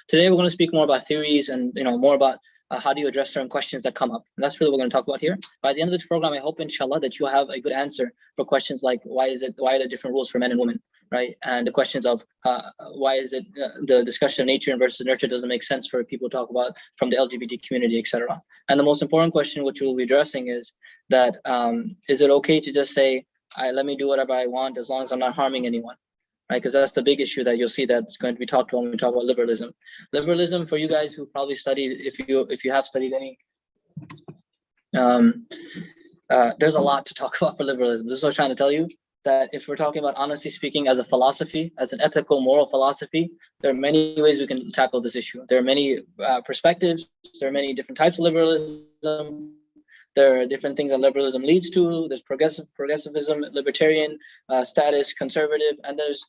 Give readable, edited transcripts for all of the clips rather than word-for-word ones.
Today we're going to speak more about theories and more about how do you address certain questions that come up. And that's really what we're going to talk about here. By the end of this program, I hope, inshallah, that you'll have a good answer for questions like why are there different rules for men and women, right? And the questions of why is it the discussion of nature versus nurture doesn't make sense for people to talk about from the LGBT community, etc. And the most important question which we'll be addressing is that is it okay to just say, let me do whatever I want as long as I'm not harming anyone? Right, because that's the big issue that you'll see that's going to be talked about when we talk about liberalism. Liberalism, for you guys who probably studied, if you have studied any, there's a lot to talk about for liberalism. This is what I'm trying to tell you, that if we're talking about honestly speaking as a philosophy, as an ethical, moral philosophy, there are many ways we can tackle this issue. There are many perspectives. There are many different types of liberalism. There are different things that liberalism leads to. There's progressivism, libertarian status, conservative, and there's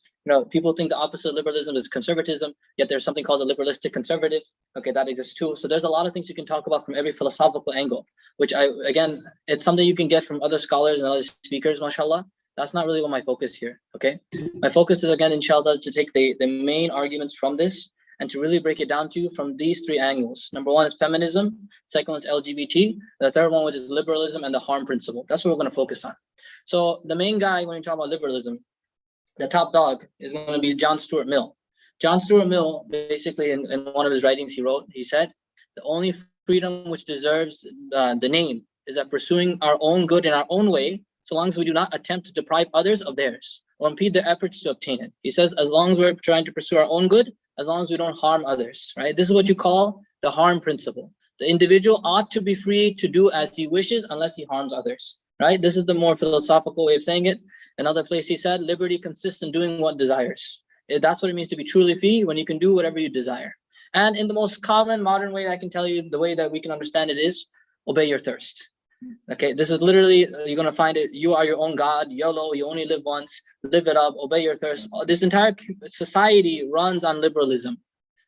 people think the opposite of liberalism is conservatism. Yet there's something called a liberalistic conservative. Okay, that exists too. So there's a lot of things you can talk about from every philosophical angle, which it's something you can get from other scholars and other speakers, mashallah. That's not really what my focus here. Okay, my focus is again, inshallah, to take the main arguments from this and to really break it down to you from these three angles. Number one is feminism, second one is LGBT, the third one which is liberalism and the harm principle. That's what we're going to focus on. So the main guy when you talk about liberalism, the top dog is going to be John Stuart Mill. John Stuart Mill, basically in one of his writings he said, the only freedom which deserves the name is that pursuing our own good in our own way, so long as we do not attempt to deprive others of theirs or impede their efforts to obtain it. He says, as long as we're trying to pursue our own good, as long as we don't harm others, right? This is what you call the harm principle. The individual ought to be free to do as he wishes unless he harms others, right? This is the more philosophical way of saying it. Another place he said, liberty consists in doing what desires. That's what it means to be truly free, when you can do whatever you desire. And in the most common modern way I can tell you, the way that we can understand it is obey your thirst. Okay, this is literally, you're going to find it, you are your own God, YOLO, you only live once, live it up, obey your thirst. This entire society runs on liberalism.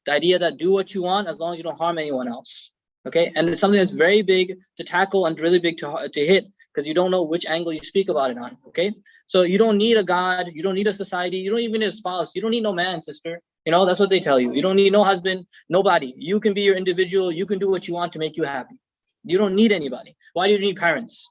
The idea that do what you want as long as you don't harm anyone else. Okay, and it's something that's very big to tackle and really big to hit, because you don't know which angle you speak about it on. Okay, so you don't need a God, you don't need a society, you don't even need a spouse, you don't need no man, sister. That's what they tell you. You don't need no husband, nobody. You can be your individual, you can do what you want to make you happy. You don't need anybody. Why do you need parents?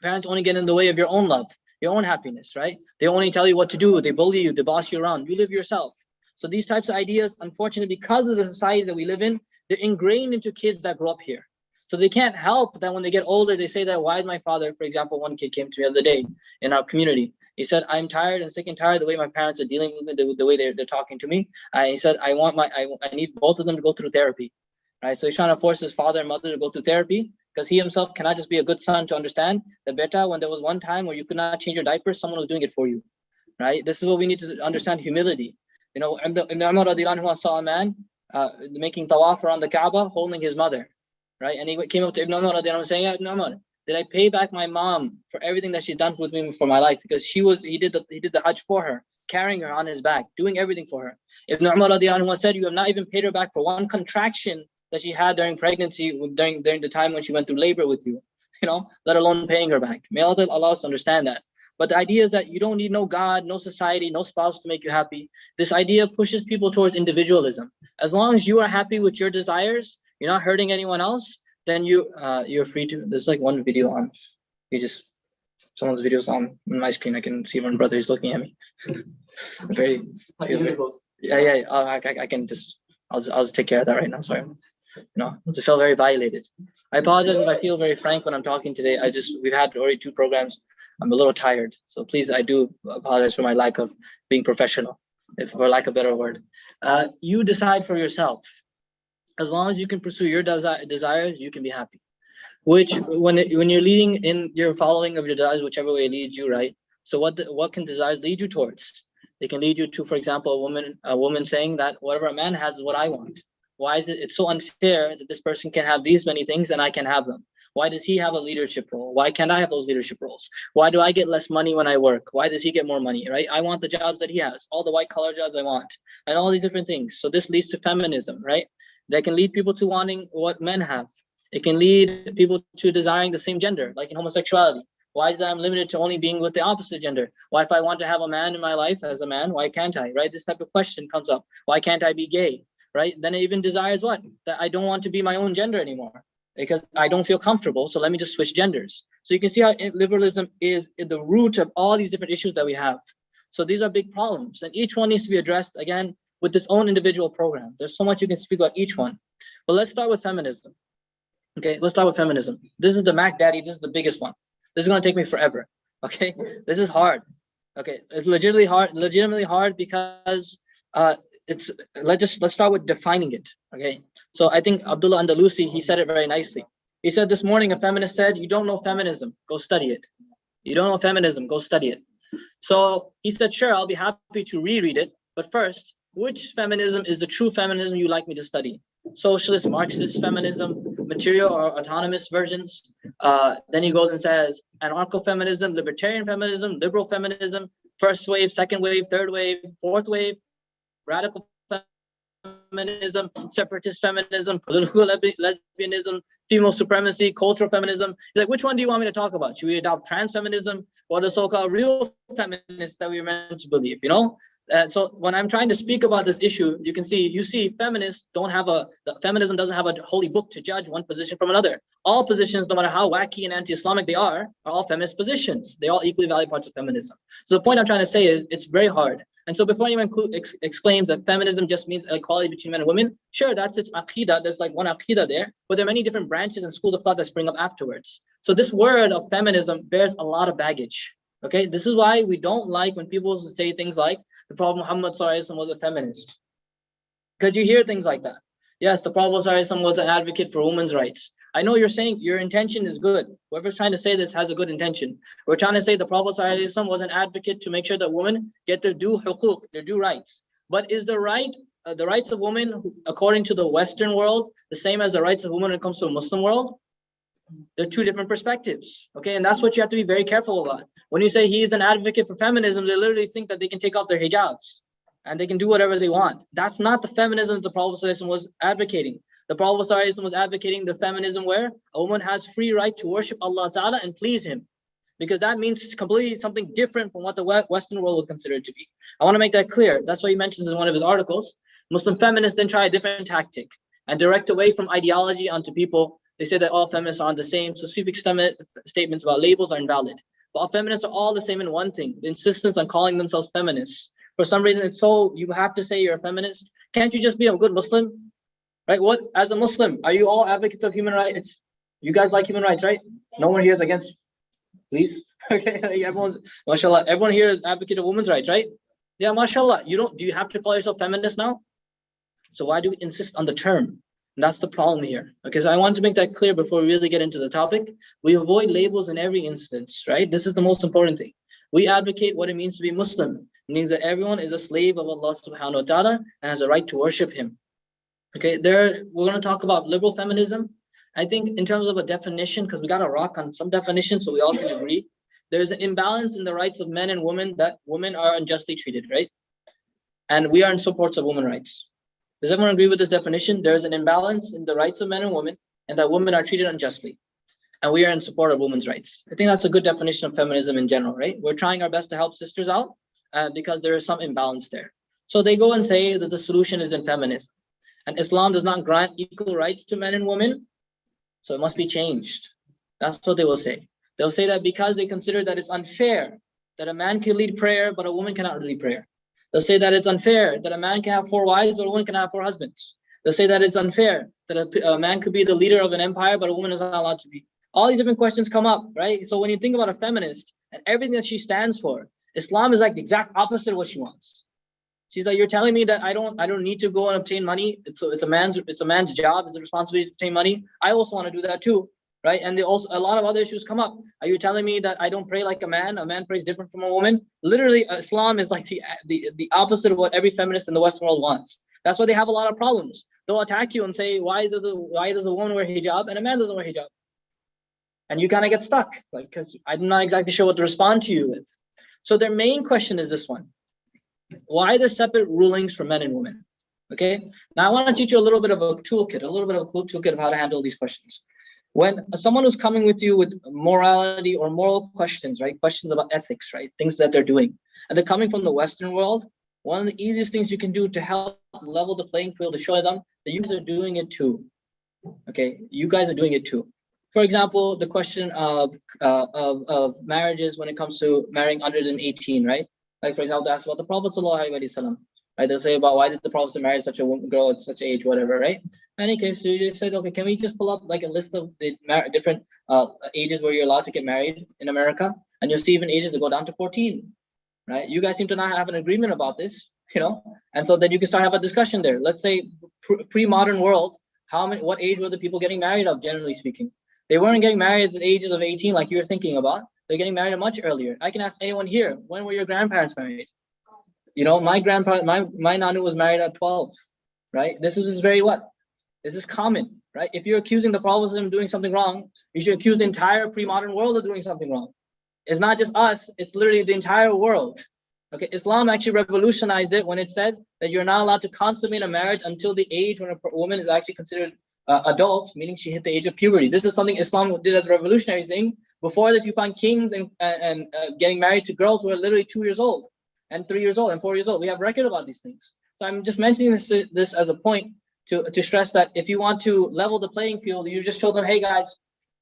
Parents only get in the way of your own love, your own happiness, right? They only tell you what to do. They bully you. They boss you around. You live yourself. So these types of ideas, unfortunately, because of the society that we live in, they're ingrained into kids that grow up here. So they can't help that when they get older, they say that, why is my father, for example, one kid came to me the other day in our community. He said, I'm tired and sick and tired of the way my parents are dealing with me, the way they're talking to me. He said, I need both of them to go through therapy. Right, so he's trying to force his father and mother to go through therapy because he himself cannot just be a good son to understand that, beta, when there was one time where you could not change your diaper, someone was doing it for you. Right, this is what we need to understand: humility. Ibn Umar radiallahu anhu saw a man making tawaf around the Kaaba holding his mother. Right, and he came up to Ibn Umar radiallahu anhu saying, "Ya Ibn Umar, did I pay back my mom for everything that she's done with me for my life? Because he did the Hajj for her, carrying her on his back, doing everything for her." Ibn Umar radiallahu anhu said, "You have not even paid her back for one contraction that she had during pregnancy, during the time when she went through labor with you, let alone paying her back." May Allah allow us to understand that. But the idea is that you don't need no God, no society, no spouse to make you happy. This idea pushes people towards individualism. As long as you are happy with your desires, you're not hurting anyone else, then you're free to. There's like one video on, someone's videos on my screen. I can see one brother is looking at me. Very. Yeah. I can just. I'll just take care of that right now. Sorry. I just felt very violated. I apologize if I feel very frank when I'm talking today. We've had already 2 programs. I'm a little tired. So please, I do apologize for my lack of being professional, for lack of a better word. You decide for yourself. As long as you can pursue your desires, you can be happy. Which, when you're leading in your following of your desires, whichever way it leads you, right? So what can desires lead you towards? They can lead you to, for example, a woman saying that whatever a man has is what I want. Why is it's so unfair that this person can have these many things and I can have them? Why does he have a leadership role? Why can't I have those leadership roles? Why do I get less money when I work? Why does he get more money, right? I want the jobs that he has, all the white collar jobs I want, and all these different things. So this leads to feminism, right? That can lead people to wanting what men have. It can lead people to desiring the same gender, like in homosexuality. Why is that I'm limited to only being with the opposite gender? Why, if I want to have a man in my life as a man, why can't I, right? This type of question comes up. Why can't I be gay? right? Then it even desires what? That I don't want to be my own gender anymore because I don't feel comfortable. So let me just switch genders. So you can see how liberalism is at the root of all these different issues that we have. So these are big problems, and each one needs to be addressed again with its own individual program. There's so much you can speak about each one. But let's start with feminism. Okay, let's start with feminism. This is the Mac Daddy. This is the biggest one. This is going to take me forever. Okay, this is hard. Okay, it's legitimately hard because it's let's start with defining it. Okay, so I think Abdullah Andalusi, he said it very nicely. He said this morning a feminist said, "You don't know feminism, go study it. You don't know feminism, go study it." So he said, "Sure, I'll be happy to reread it, but first, which feminism is the true feminism you'd like me to study? Socialist, Marxist feminism, material or autonomous versions?" Then he goes and says, anarcho-feminism, libertarian feminism, liberal feminism, first wave, second wave, third wave, fourth wave, radical feminism, separatist feminism, political lesbianism, female supremacy, cultural feminism. He's like, which one do you want me to talk about? Should we adopt trans feminism or the so-called real feminists that we're meant to believe, you know? So when I'm trying to speak about this issue, you see feminists don't have feminism doesn't have a holy book to judge one position from another. All positions, no matter how wacky and anti-Islamic they are all feminist positions. They all equally valid parts of feminism. So the point I'm trying to say is it's very hard. And so before anyone exclaims that feminism just means equality between men and women, sure, that's its aqidah. There's like one aqidah there, but there are many different branches and schools of thought that spring up afterwards. So this word of feminism bears a lot of baggage. Okay, this is why we don't like when people say things like the Prophet Muhammad ﷺ was a feminist. Because you hear things like that. Yes, the Prophet ﷺ was an advocate for women's rights. I know you're saying your intention is good. Whoever's trying to say this has a good intention. We're trying to say the Prophet ﷺ was an advocate to make sure that women get their due huquq, their due rights. But is the rights of women, according to the Western world, the same as the rights of women when it comes to a Muslim world? They're two different perspectives, okay? And that's what you have to be very careful about. When you say he's an advocate for feminism, they literally think that they can take off their hijabs and they can do whatever they want. That's not the feminism that the Prophet ﷺ was advocating. The Prophet ﷺ was advocating the feminism where a woman has free right to worship Allah Ta'ala and please Him, because that means completely something different from what the Western world would consider it to be. I want to make that clear. That's why he mentions in one of his articles. Muslim feminists then try a different tactic and direct away from ideology onto people. They say that all feminists are the same, so sweeping statements about labels are invalid. But all feminists are all the same in one thing: the insistence on calling themselves feminists. For some reason, it's so you have to say you're a feminist. Can't you just be a good Muslim? Right? What, as a Muslim, are you all advocates of human rights? You guys like human rights, right? No one here is against, please. Okay, everyone's, mashallah, everyone here is advocate of women's rights, right? Yeah, mashallah. Do you have to call yourself feminist now? So why do we insist on the term? And that's the problem here. Okay, so I want to make that clear before we really get into the topic. We avoid labels in every instance, right? This is the most important thing. We advocate what it means to be Muslim. It means that everyone is a slave of Allah subhanahu wa ta'ala and has a right to worship Him. Okay, we're going to talk about liberal feminism. I think in terms of a definition, because we got to rock on some definitions so we all can agree, there's an imbalance in the rights of men and women, that women are unjustly treated, right? And we are in support of women's rights. Does everyone agree with this definition? There's an imbalance in the rights of men and women, and that women are treated unjustly. And we are in support of women's rights. I think that's a good definition of feminism in general, right? We're trying our best to help sisters out because there is some imbalance there. So they go and say that the solution is in feminism. And Islam does not grant equal rights to men and women, so it must be changed. That's what they will say. They'll say that because they consider that it's unfair that a man can lead prayer, but a woman cannot lead prayer. They'll say that it's unfair that a man can have 4 wives, but a woman can have 4 husbands. They'll say that it's unfair that a man could be the leader of an empire, but a woman is not allowed to be. All these different questions come up, right? So when you think about a feminist and everything that she stands for, Islam is like the exact opposite of what she wants. She's like, you're telling me that I don't need to go and obtain money. It's a man's job, it's a responsibility to obtain money. I also want to do that too, right? And a lot of other issues come up. Are you telling me that I don't pray like a man? A man prays different from a woman? Literally, Islam is like the opposite of what every feminist in the Western world wants. That's why they have a lot of problems. They'll attack you and say, why does a woman wear hijab and a man doesn't wear hijab? And you kind of get stuck, like, because I'm not exactly sure what to respond to you with. So their main question is this one: why the separate rulings for men and women? Okay. Now I want to teach you a little bit of a toolkit of how to handle these questions. When someone who's coming with you with morality or moral questions, right? Questions about ethics, right? Things that they're doing, and they're coming from the Western world, One of the easiest things you can do to help level the playing field, to show them that you guys are doing it too. Okay, you guys are doing it too. For example, the question of marriages when it comes to marrying under than 18, right? Like for example, they ask about the Prophet ﷺ, right? They'll say about why did the Prophet marry such a girl at such age, whatever, right? In any case, you just said, okay, can we just pull up like a list of the different ages where you're allowed to get married in America, and you'll see even ages that go down to 14, right? You guys seem to not have an agreement about this, and so then you can start have a discussion there. Let's say pre-modern world, what age were the people getting married of, generally speaking? They weren't getting married at the ages of 18 like you were thinking about. They're getting married much earlier. I can ask anyone here, when were your grandparents married? My grandparent, my nanu was married at 12, right? This is very what? This is common, right? If you're accusing the Prophet of doing something wrong, you should accuse the entire pre-modern world of doing something wrong. It's not just us, it's literally the entire world. Okay, Islam actually revolutionized it when it said that you're not allowed to consummate a marriage until the age when a woman is actually considered adult, meaning she hit the age of puberty. This is something Islam did as a revolutionary thing. Before that, you find kings and getting married to girls who are literally 2 years old and 3 years old and 4 years old. We have record about these things. So I'm just mentioning this as a point to stress that if you want to level the playing field, you just show them, hey guys,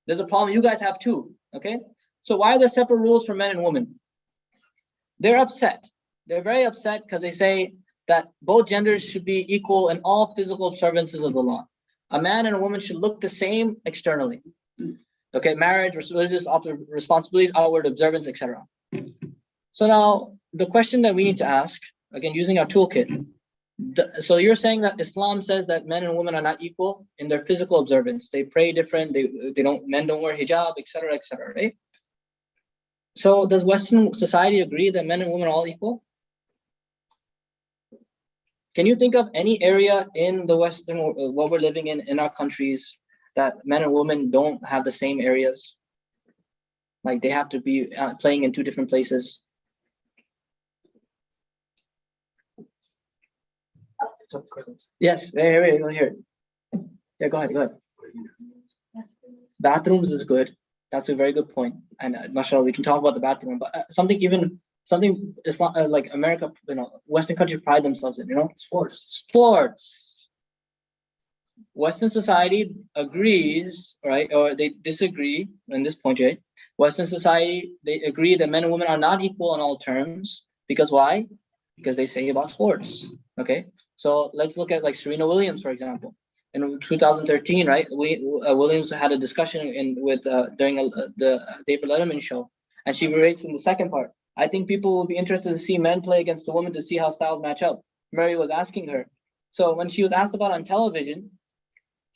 there's a problem you guys have too. Okay, so why are there separate rules for men and women? They're upset. They're very upset because they say that both genders should be equal in all physical observances of the law. A man and a woman should look the same externally. Okay, marriage, religious responsibilities, outward observance, etc. So now the question that we need to ask, again, using our toolkit. So you're saying that Islam says that men and women are not equal in their physical observance. They pray different. Men don't wear hijab, etc., right? So does Western society agree that men and women are all equal? Can you think of any area in the Western, what we're living in our countries, that men and women don't have the same areas? Like they have to be playing in two different places? Yes, here. Yeah, go ahead. Bathrooms is good. That's a very good point. And mashallah, we can talk about the bathroom, but something Islam, like America, Western countries pride themselves in, sports. Western society agrees, right, or they disagree on this point, right? Western society, they agree that men and women are not equal on all terms. Because why? Because they say about sports. Okay, so let's look at like Serena Williams, for example. In 2013, right, Williams had a discussion during the David Letterman show, and she relates in the second part. I think people will be interested to see men play against a woman to see how styles match up. Murray was asking her. So when she was asked about on television,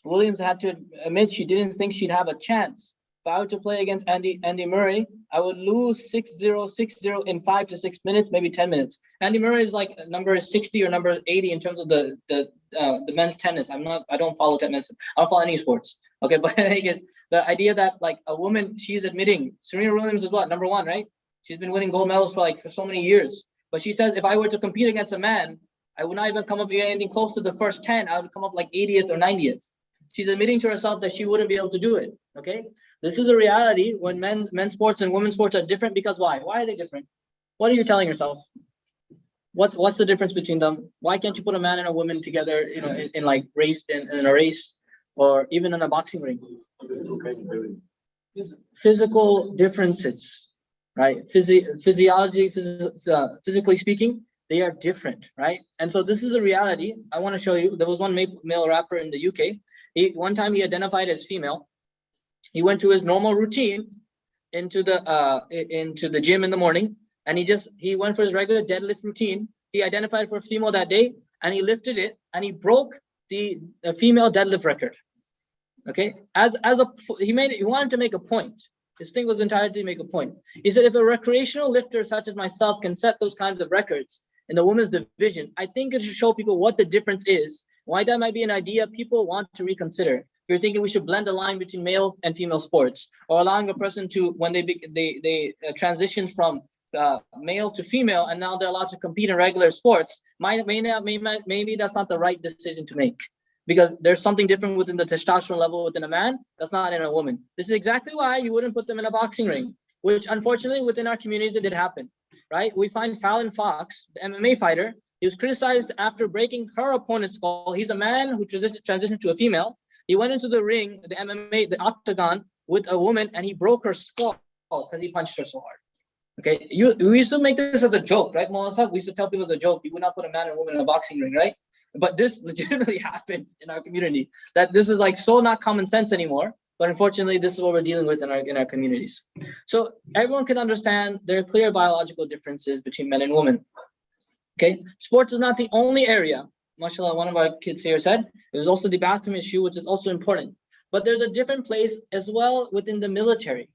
Williams had to admit she didn't think she'd have a chance. If I were to play against Andy Murray, I would lose 6-0, 6-0 in 5 to 6 minutes, maybe 10 minutes. Andy Murray is like number 60 or number 80 in terms of the men's tennis. I don't follow tennis. I don't follow any sports. Okay, but I guess the idea that like a woman, she's admitting Serena Williams is what, number 1, right? She's been winning gold medals for so many years. But she says if I were to compete against a man, I would not even come up with anything close to the first 10. I would come up like 80th or 90th. She's admitting to herself that she wouldn't be able to do it. Okay, this is a reality when men's sports and women's sports are different. Because why? Why are they different? What are you telling yourself? What's the difference between them? Why can't you put a man and a woman together, in like in a race, or even in a boxing ring? Physical differences, right? Physiology, physically speaking, they are different, right? And so this is a reality. I want to show you. There was one male rapper in the UK. One time he identified as female. He went to his normal routine into the gym in the morning, and he went for his regular deadlift routine. He identified for a female that day, and he lifted it, and he broke the female deadlift record. Okay, he wanted to make a point. His thing was entirely to make a point. He said, if a recreational lifter such as myself can set those kinds of records in the women's division, I think it should show people what the difference is. Why that might be an idea people want to reconsider. You're thinking we should blend the line between male and female sports, or allowing a person to, when they transition from male to female, and now they're allowed to compete in regular sports. Maybe that's not the right decision to make, because there's something different within the testosterone level within a man that's not in a woman. This is exactly why you wouldn't put them in a boxing ring, which unfortunately within our communities it did happen, right? We find Fallon Fox, the MMA fighter. He was criticized after breaking her opponent's skull. He's a man who transitioned to a female. He went into the ring, the MMA, the octagon, with a woman, and he broke her skull because he punched her so hard. Okay, we used to make this as a joke, right, Mawlana? We used to tell people as a joke, you would not put a man and a woman in a boxing ring, right? But this legitimately happened in our community. That this is like so not common sense anymore. But unfortunately, this is what we're dealing with in our communities. So everyone can understand there are clear biological differences between men and women. Okay, sports is not the only area. MashaAllah, one of our kids here said, there's also the bathroom issue, which is also important. But there's a different place as well within the military.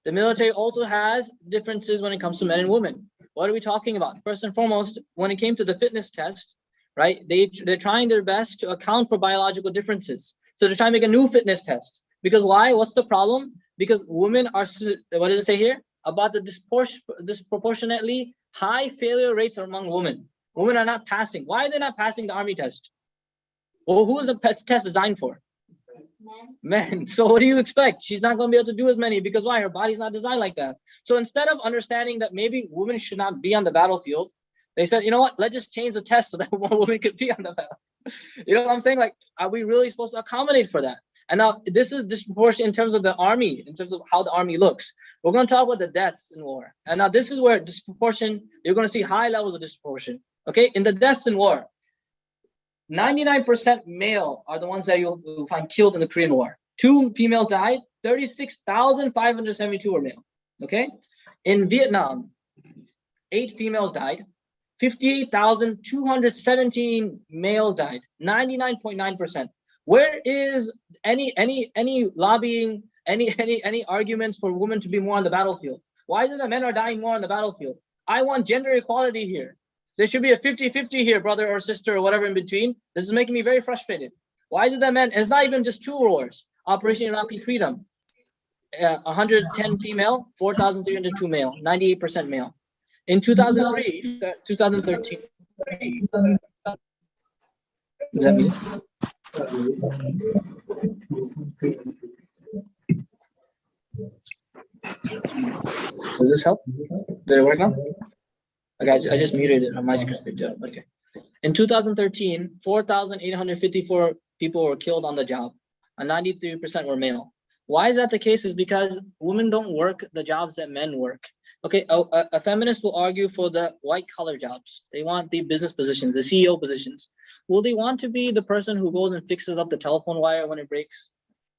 The military also has differences when it comes to men and women. What are we talking about? First and foremost, when it came to the fitness test, right? They're trying their best to account for biological differences. So they're trying to make a new fitness test. Because why? What's the problem? Because women are, what does it say here? About the disproportionately high failure rates among women. Women are not passing. Why are they not passing the army test? Well, who is the test designed for? Men. So what do you expect? She's not going to be able to do as many because why? Her body's not designed like that. So instead of understanding that maybe women should not be on the battlefield, they said, you know what? Let's just change the test so that more women could be on the battlefield. You know what I'm saying? Like, are we really supposed to accommodate for that? And now this is disproportionate in terms of the army, in terms of how the army looks. We're going to talk about the deaths in war. And now this is where disproportion, you're going to see high levels of disproportion. Okay, in the deaths in war, 99% male are the ones that you'll find killed in the Korean War. 2 females died, 36,572 were male. Okay, in Vietnam, 8 females died, 58,217 males died, 99.9%. Where is any lobbying, any arguments for women to be more on the battlefield? Why is it that men are dying more on the battlefield? I want gender equality here. There should be a 50-50 here, brother or sister or whatever in between. This is making me very frustrated. Why is it that men, it's not even just 2 wars. Operation Iraqi Freedom, 110 female, 4,302 male, 98% male. In 2003, 2013. Does that mean? Does this help? Did it work now? Okay, I just muted it on my screen. Okay. In 2013, 4,854 people were killed on the job, and 93% were male. Why is that the case? Is because women don't work the jobs that men work. Okay, a feminist will argue for the white-collar jobs. They want the business positions, the CEO positions. Will they want to be the person who goes and fixes up the telephone wire when it breaks?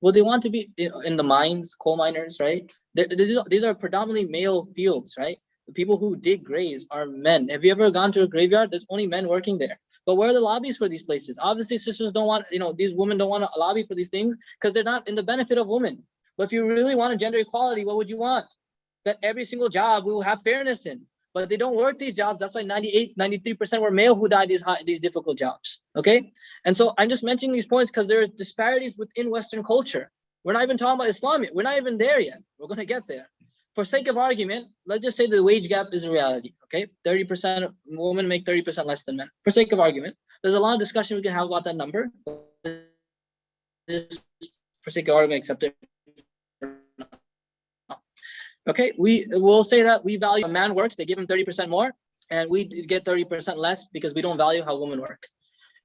Will they want to be in the mines, coal miners, right? These are predominantly male fields, right? The people who dig graves are men. Have you ever gone to a graveyard? There's only men working there. But where are the lobbies for these places? Obviously, sisters don't want, these women don't want to lobby for these things because they're not in the benefit of women. But if you really want a gender equality, what would you want? That every single job we will have fairness in. But they don't work these jobs. That's why 93% were male who died these difficult jobs. Okay? And so I'm just mentioning these points because there are disparities within Western culture. We're not even talking about Islam yet. We're not even there yet. We're going to get there. For sake of argument, let's just say the wage gap is a reality. Okay? 30% of women make 30% less than men. For sake of argument, there's a lot of discussion we can have about that number. For sake of argument, accept it. Okay, we will say that we value a man works, they give him 30% more, and we get 30% less because we don't value how women work.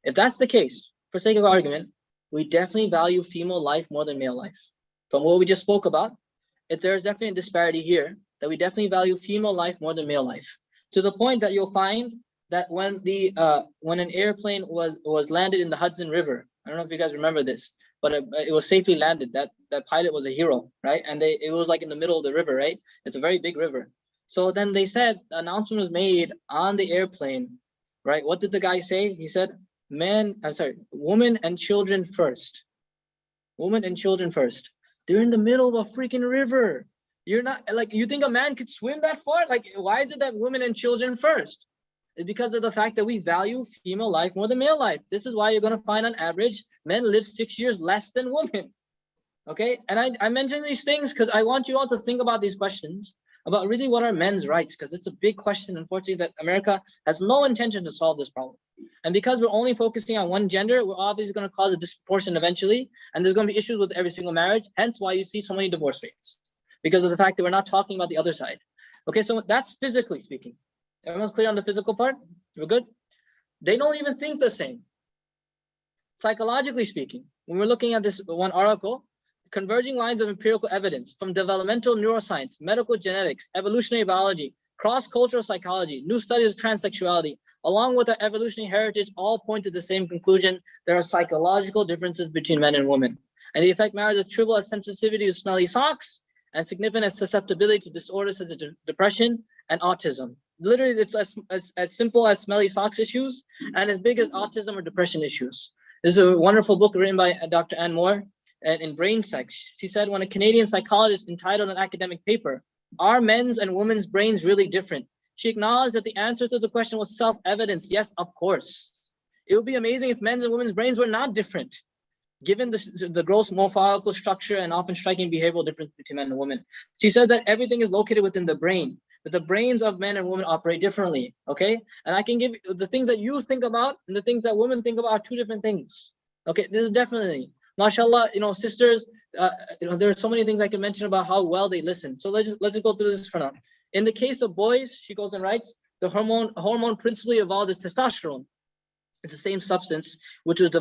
If that's the case, for sake of argument, we definitely value female life more than male life. From what we just spoke about, if there's definitely a disparity here, that we definitely value female life more than male life. To the point that you'll find that when an airplane was landed in the Hudson River, I don't know if you guys remember this, but it was safely landed. That pilot was a hero, right? And it was like in the middle of the river, right? It's a very big river. So then they said, the announcement was made on the airplane, right? What did the guy say? He said, women and children first. Women and children first. They're in the middle of a freaking river. You're not, like, you think a man could swim that far? Like, why is it that women and children first? It's because of the fact that we value female life more than male life. This is why you're going to find on average, men live 6 years less than women. Okay? And I mention these things because I want you all to think about these questions, about really what are men's rights, because it's a big question, unfortunately, that America has no intention to solve this problem. And because we're only focusing on one gender, we're obviously going to cause a disproportion eventually, and there's going to be issues with every single marriage, hence why you see so many divorce rates, because of the fact that we're not talking about the other side. Okay, so that's physically speaking. Everyone's clear on the physical part? We're good? They don't even think the same. Psychologically speaking, when we're looking at this one article, converging lines of empirical evidence from developmental neuroscience, medical genetics, evolutionary biology, cross-cultural psychology, new studies of transsexuality, along with our evolutionary heritage, all point to the same conclusion. There are psychological differences between men and women. And the effect matters as trivial as sensitivity to smelly socks and significant as susceptibility to disorders such as depression and autism. Literally, it's as simple as smelly socks issues and as big as autism or depression issues. This is a wonderful book written by Dr. Anne Moore in Brain Sex. She said, when a Canadian psychologist entitled an academic paper, "Are men's and women's brains really different?" She acknowledged that the answer to the question was self-evident. Yes, of course. It would be amazing if men's and women's brains were not different, given the gross morphological structure and often striking behavioral difference between men and women. She said that everything is located within the brain, that the brains of men and women operate differently, okay? And I can give you the things that you think about and the things that women think about are two different things, okay? This is definitely, mashallah, sisters, there are so many things I can mention about how well they listen. So let's just go through this for now. In the case of boys, she goes and writes, the hormone principally evolved as testosterone. It's the same substance which was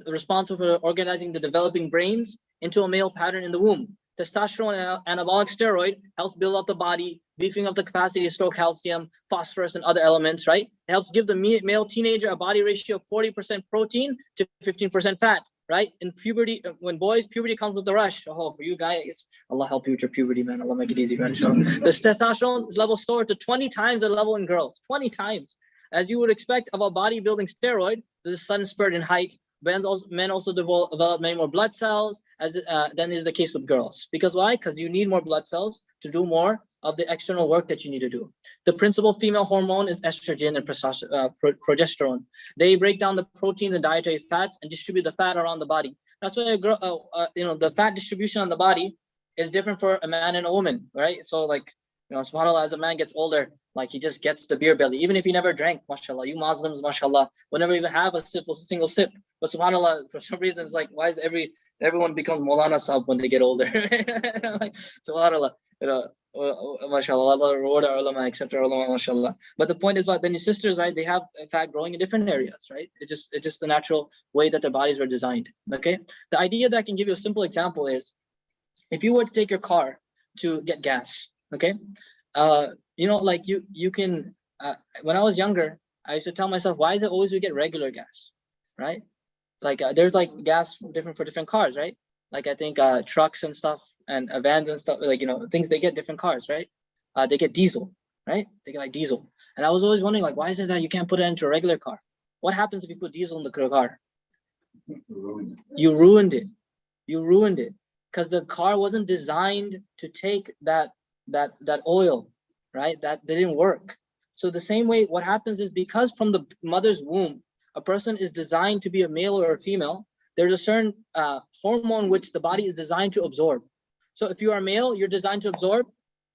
responsible for organizing the developing brains into a male pattern in the womb. Testosterone, an anabolic steroid, helps build up the body, beefing up the capacity to store calcium, phosphorus, and other elements, right? It helps give the male teenager a body ratio of 40% protein to 15% fat, right? In puberty, when boys, puberty comes with a rush. Oh, for you guys, Allah help you with your puberty, man. Allah make it easy, man. The testosterone level soared to 20 times the level in girls, 20 times. As you would expect of a bodybuilding steroid, the sudden spurt in height. Men also develop many more blood cells than is the case with girls. Because why? Because you need more blood cells to do more of the external work that you need to do. The principal female hormone is estrogen and progesterone. They break down the proteins and dietary fats and distribute the fat around the body. That's why the fat distribution on the body is different for a man and a woman, right? So like, subhanAllah, as a man gets older, like he just gets the beer belly, even if he never drank, mashallah. You Muslims, mashallah, will never even have a single sip. But subhanAllah, for some reason, it's like, why is everyone becomes mawlana sahab when they get older? Like, subhanAllah, mashallah, Allah reward our ulama, etc. Mashallah. But the point is, like, then your sisters, right, they have fat growing in different areas, right? It's just the natural way that their bodies were designed. Okay. The idea that I can give you a simple example is, if you were to take your car to get gas, okay, like you can, when I was younger, I used to tell myself, why is it always we get regular gas, right? Like there's like gas different for different cars, right? Like I think trucks and stuff and vans and stuff, like, things, they get different cars, right? They get diesel, right? They get like diesel. And I was always wondering, like, why is it that you can't put it into a regular car? What happens if you put diesel in the car? You ruined it. You ruined it. Because the car wasn't designed to take that oil, right? That didn't work. So the same way, what happens is, because from the mother's womb, a person is designed to be a male or a female, there's a certain hormone which the body is designed to absorb. So if you are male, you're designed to absorb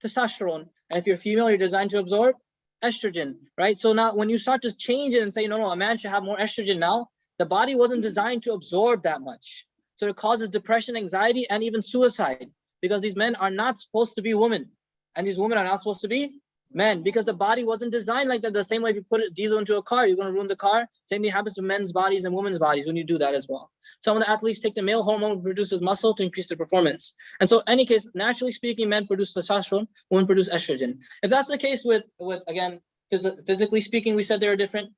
testosterone. And if you're female, you're designed to absorb estrogen, right? So now when you start to change it and say, no, a man should have more estrogen now, the body wasn't designed to absorb that much. So it causes depression, anxiety, and even suicide, because these men are not supposed to be women. And these women are not supposed to be men, because the body wasn't designed like that. The same way, if you put diesel into a car, you're going to ruin the car. Same thing happens to men's bodies and women's bodies when you do that as well. Some of the athletes take the male hormone, produces muscle to increase their performance. And so, in any case, naturally speaking, men produce testosterone, women produce estrogen. If that's the case with again, physically speaking, we said they're different.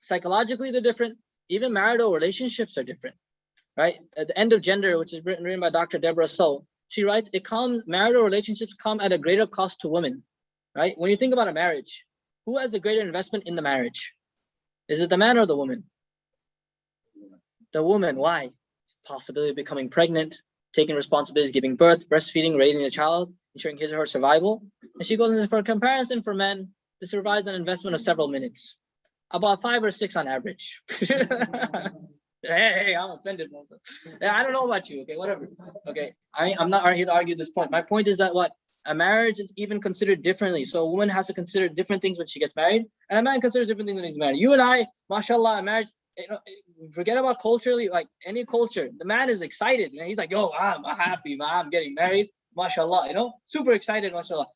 Psychologically, they're different. Even marital relationships are different, right? At the End of Gender, which is written by Dr. Deborah So, she writes, marital relationships come at a greater cost to women, right? When you think about a marriage, who has a greater investment in the marriage? Is it the man or the woman? The woman. Why? Possibility of becoming pregnant, taking responsibilities, giving birth, breastfeeding, raising a child, ensuring his or her survival. And she goes into, for comparison, for men, this requires an investment of several minutes, about 5 or 6 on average. Hey, I'm offended. I don't know about you, okay, whatever. Okay, I'm not here to argue this point. My point is that a marriage is even considered differently. So a woman has to consider different things when she gets married, and a man considers different things when he's married. You and I, mashallah, a marriage, forget about culturally, like any culture, the man is excited. He's like, yo, I'm happy, man, I'm getting married, mashallah, super excited, mashallah.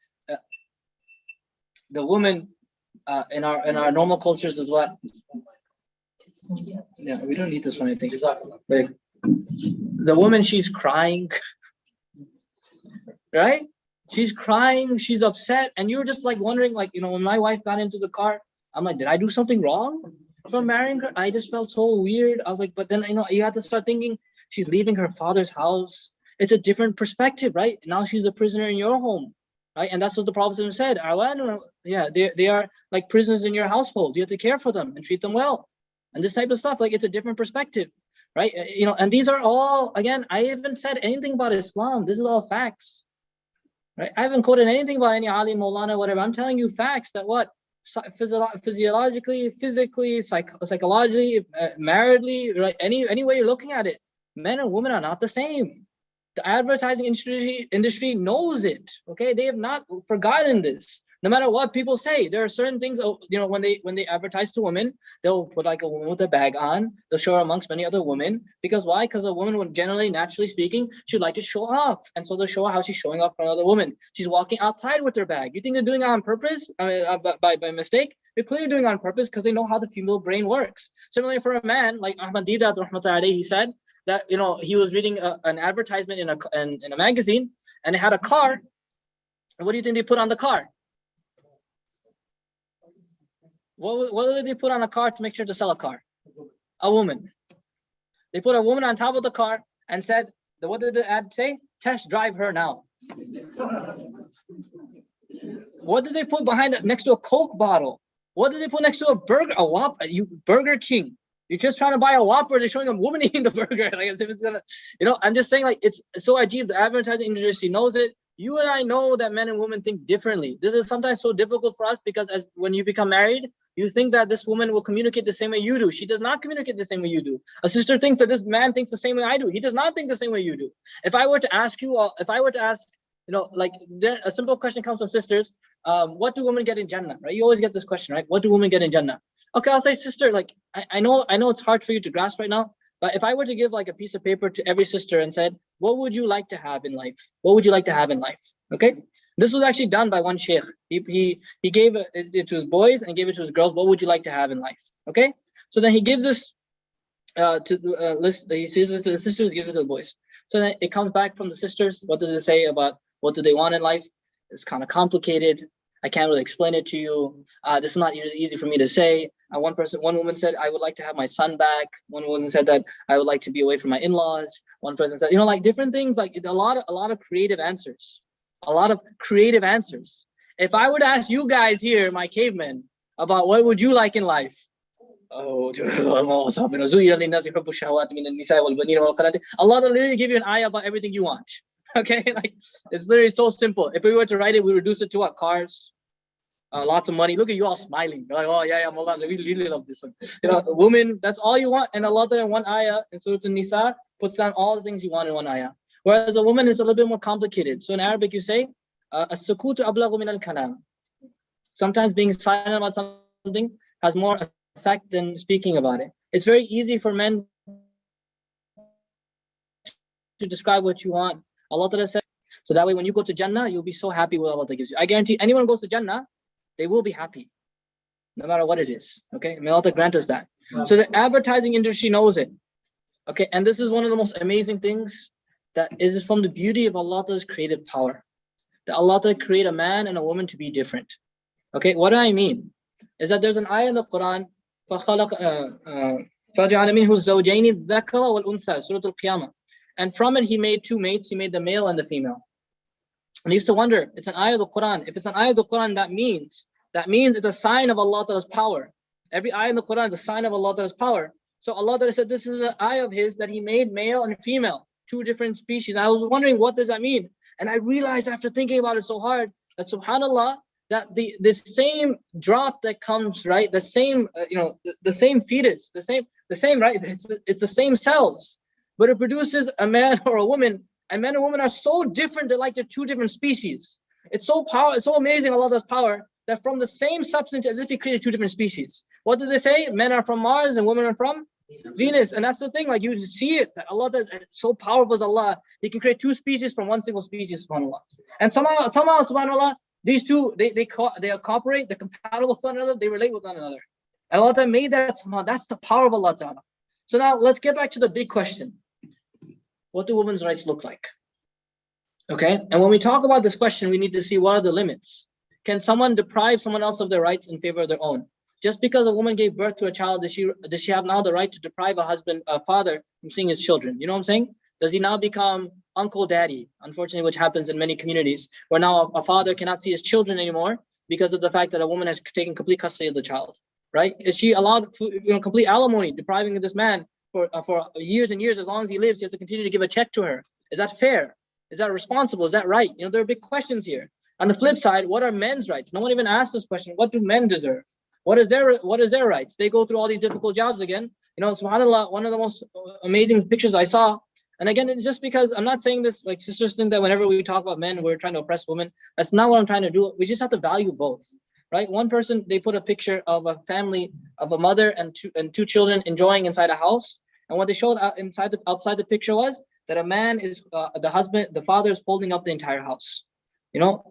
The woman, in our normal cultures is what? Yeah, we don't need this one, I think. Like, the woman, she's crying, right? She's crying, she's upset, and you're just like wondering, like, when my wife got into the car, I'm like, did I do something wrong for marrying her? I just felt so weird. I was like, but then you have to start thinking, she's leaving her father's house. It's a different perspective, right? Now she's a prisoner in your home, right? And that's what the Prophet said. Yeah, they are like prisoners in your household. You have to care for them and treat them well. And this type of stuff, like, it's a different perspective, right? And these are all, again, I haven't said anything about Islam. This is all facts, right? I haven't quoted anything about any alim, mawlana, whatever. I'm telling you facts that what? Physiologically, physically, psychologically, maritally, right? Any way you're looking at it, men and women are not the same. The advertising industry knows it. Okay, they have not forgotten this. No matter what people say, there are certain things. When they advertise to women, they'll put like a woman with a bag on. They'll show her amongst many other women. Because why? Because a woman would generally, naturally speaking, she'd like to show off, and so they'll show her how she's showing off for another woman. She's walking outside with her bag. You think they're doing it on purpose? By mistake? They're clearly doing it on purpose because they know how the female brain works. Similarly, for a man, like Ahmad Didat, he said that he was reading an advertisement in a magazine, and it had a car. And what do you think they put on the car? What would they put on a car to make sure to sell a car? A woman. They put a woman on top of the car and said, what did the ad say? Test drive her now. What did they put behind it next to a Coke bottle? What did they put next to a burger? Burger King. You're just trying to buy a Whopper. They're showing a woman eating the burger. Like, as if it's gonna, I'm just saying, like, it's so ajib. The advertising industry knows it. You and I know that men and women think differently. This is sometimes so difficult for us because when you become married, you think that this woman will communicate the same way you do. She does not communicate the same way you do. A sister thinks that this man thinks the same way I do. He does not think the same way you do. If I were to ask, a simple question comes from sisters, what do women get in Jannah, right? You always get this question, right? What do women get in Jannah? Okay, I'll say, sister, like, I know it's hard for you to grasp right now, but if I were to give like a piece of paper to every sister and said, what would you like to have in life? What would you like to have in life? Okay, this was actually done by one sheikh. He gave it to his boys and gave it to his girls. What would you like to have in life? Okay, so then he gives this list. He gives it to the sisters, gives it to the boys. So then it comes back from the sisters. What does it say about what do they want in life? It's kind of complicated. I can't really explain it to you. This is not easy for me to say. One woman said, I would like to have my son back. One woman said that I would like to be away from my in-laws. One person said, like different things, like a lot of creative answers. A lot of creative answers. If I were to ask you guys here, my cavemen, about what would you like in life? Allah will literally give you an ayah about everything you want. Okay, like it's literally so simple. If we were to write it, we reduce it to what? Cars, lots of money. Look at you all smiling. You're like, oh yeah, mawlana, we really love this one. Women, that's all you want. And Allah in one ayah in Surah An-Nisa puts down all the things you want in one ayah. Whereas a woman is a little bit more complicated. So in Arabic, you say, as-sukutu ablagu min al-kalam. Sometimes being silent about something has more effect than speaking about it. It's very easy for men to describe what you want. Allah Ta'ala said, so that way when you go to Jannah, you'll be so happy with Allah Ta'ala gives you. I guarantee anyone who goes to Jannah, they will be happy, no matter what it is. Okay, may Allah grant us that. So the advertising industry knows it. Okay, and this is one of the most amazing things that is from the beauty of Allah Ta'ala's creative power. That Allah Ta'ala create a man and a woman to be different. Okay, what do I mean? Is that there's an ayah in the Quran, فَجَعَلَ مِنْهُ الزَّوْجَيْنِ الذَّكَرَ وَالْأُنْثَى, Surah Al-Qiyamah. And from it, he made two mates. He made the male and the female. And I used to wonder, it's an ayah of the Quran. If it's an ayah of the Quran, that means it's a sign of Allah Ta'ala's power. Every ayah in the Quran is a sign of Allah Ta'ala's power. So Allah Ta'ala said, this is an ayah of his that he made male and female, two different species. I was wondering, what does that mean? And I realized after thinking about it so hard that subhanAllah, that the same drop that comes, right? The same, the same fetus, the same, right? It's the same cells. But it produces a man or a woman, and men and women are so different. They're like they're two different species. It's so amazing, Allah's power, that from the same substance, as if He created two different species. What did they say? Men are from Mars and women are from Venus. And that's the thing, like you see it, that Allah is so powerful as Allah. He can create two species from one single species, subhanAllah. And somehow, subhanAllah, These two, they cooperate, they're compatible with one another, they relate with one another. And Allah Ta'ala made that somehow. That's the power of Allah Ta'ala. So now let's get back to the big question. What do women's rights look like? Okay, and when we talk about this question, we need to see what are the limits. Can someone deprive someone else of their rights in favor of their own? Just because a woman gave birth to a child, does she have now the right to deprive a father from seeing his children? You know what I'm saying? Does he now become uncle daddy? Unfortunately, which happens in many communities, where now a father cannot see his children anymore because of the fact that a woman has taken complete custody of the child, right? Is she allowed, complete alimony, depriving this man for years and years, as long as he lives, he has to continue to give a check to her? Is that fair? Is that responsible? Is that right? There are big questions here. On the flip side, what are men's rights? No one even asked this question. What do men deserve? What is their rights? They go through all these difficult jobs again. SubhanAllah, one of the most amazing pictures I saw. And again, it's just because I'm not saying this like sisters think that whenever we talk about men, we're trying to oppress women. That's not what I'm trying to do. We just have to value both, right? One person, they put a picture of a family of a mother and two children enjoying inside a house. And what they showed outside the picture was that a man is the father is holding up the entire house.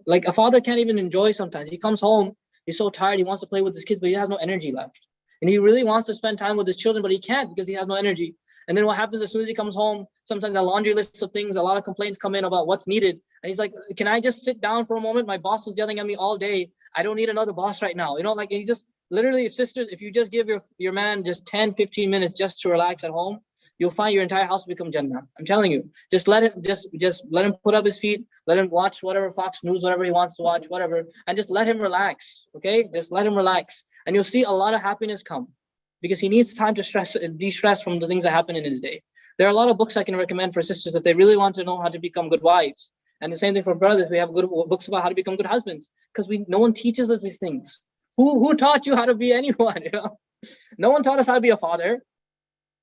Like a father can't even enjoy sometimes. He comes home, he's so tired, he wants to play with his kids, but he has no energy left. And he really wants to spend time with his children, but he can't because he has no energy. And then what happens as soon as he comes home, sometimes a laundry list of things, a lot of complaints come in about what's needed. And he's like, can I just sit down for a moment? My boss was yelling at me all day. I don't need another boss right now. Like you just literally, sisters, if you just give your man just 10, 15 minutes just to relax at home, you'll find your entire house become Jannah. I'm telling you. Just let him let him put up his feet, let him watch whatever Fox News, whatever he wants to watch, whatever, and just let him relax. Okay? Just let him relax. And you'll see a lot of happiness come. Because he needs time to de-stress from the things that happen in his day. There are a lot of books I can recommend for sisters if they really want to know how to become good wives. And the same thing for brothers. We have good books about how to become good husbands because no one teaches us these things. Who taught you how to be anyone? No one taught us how to be a father,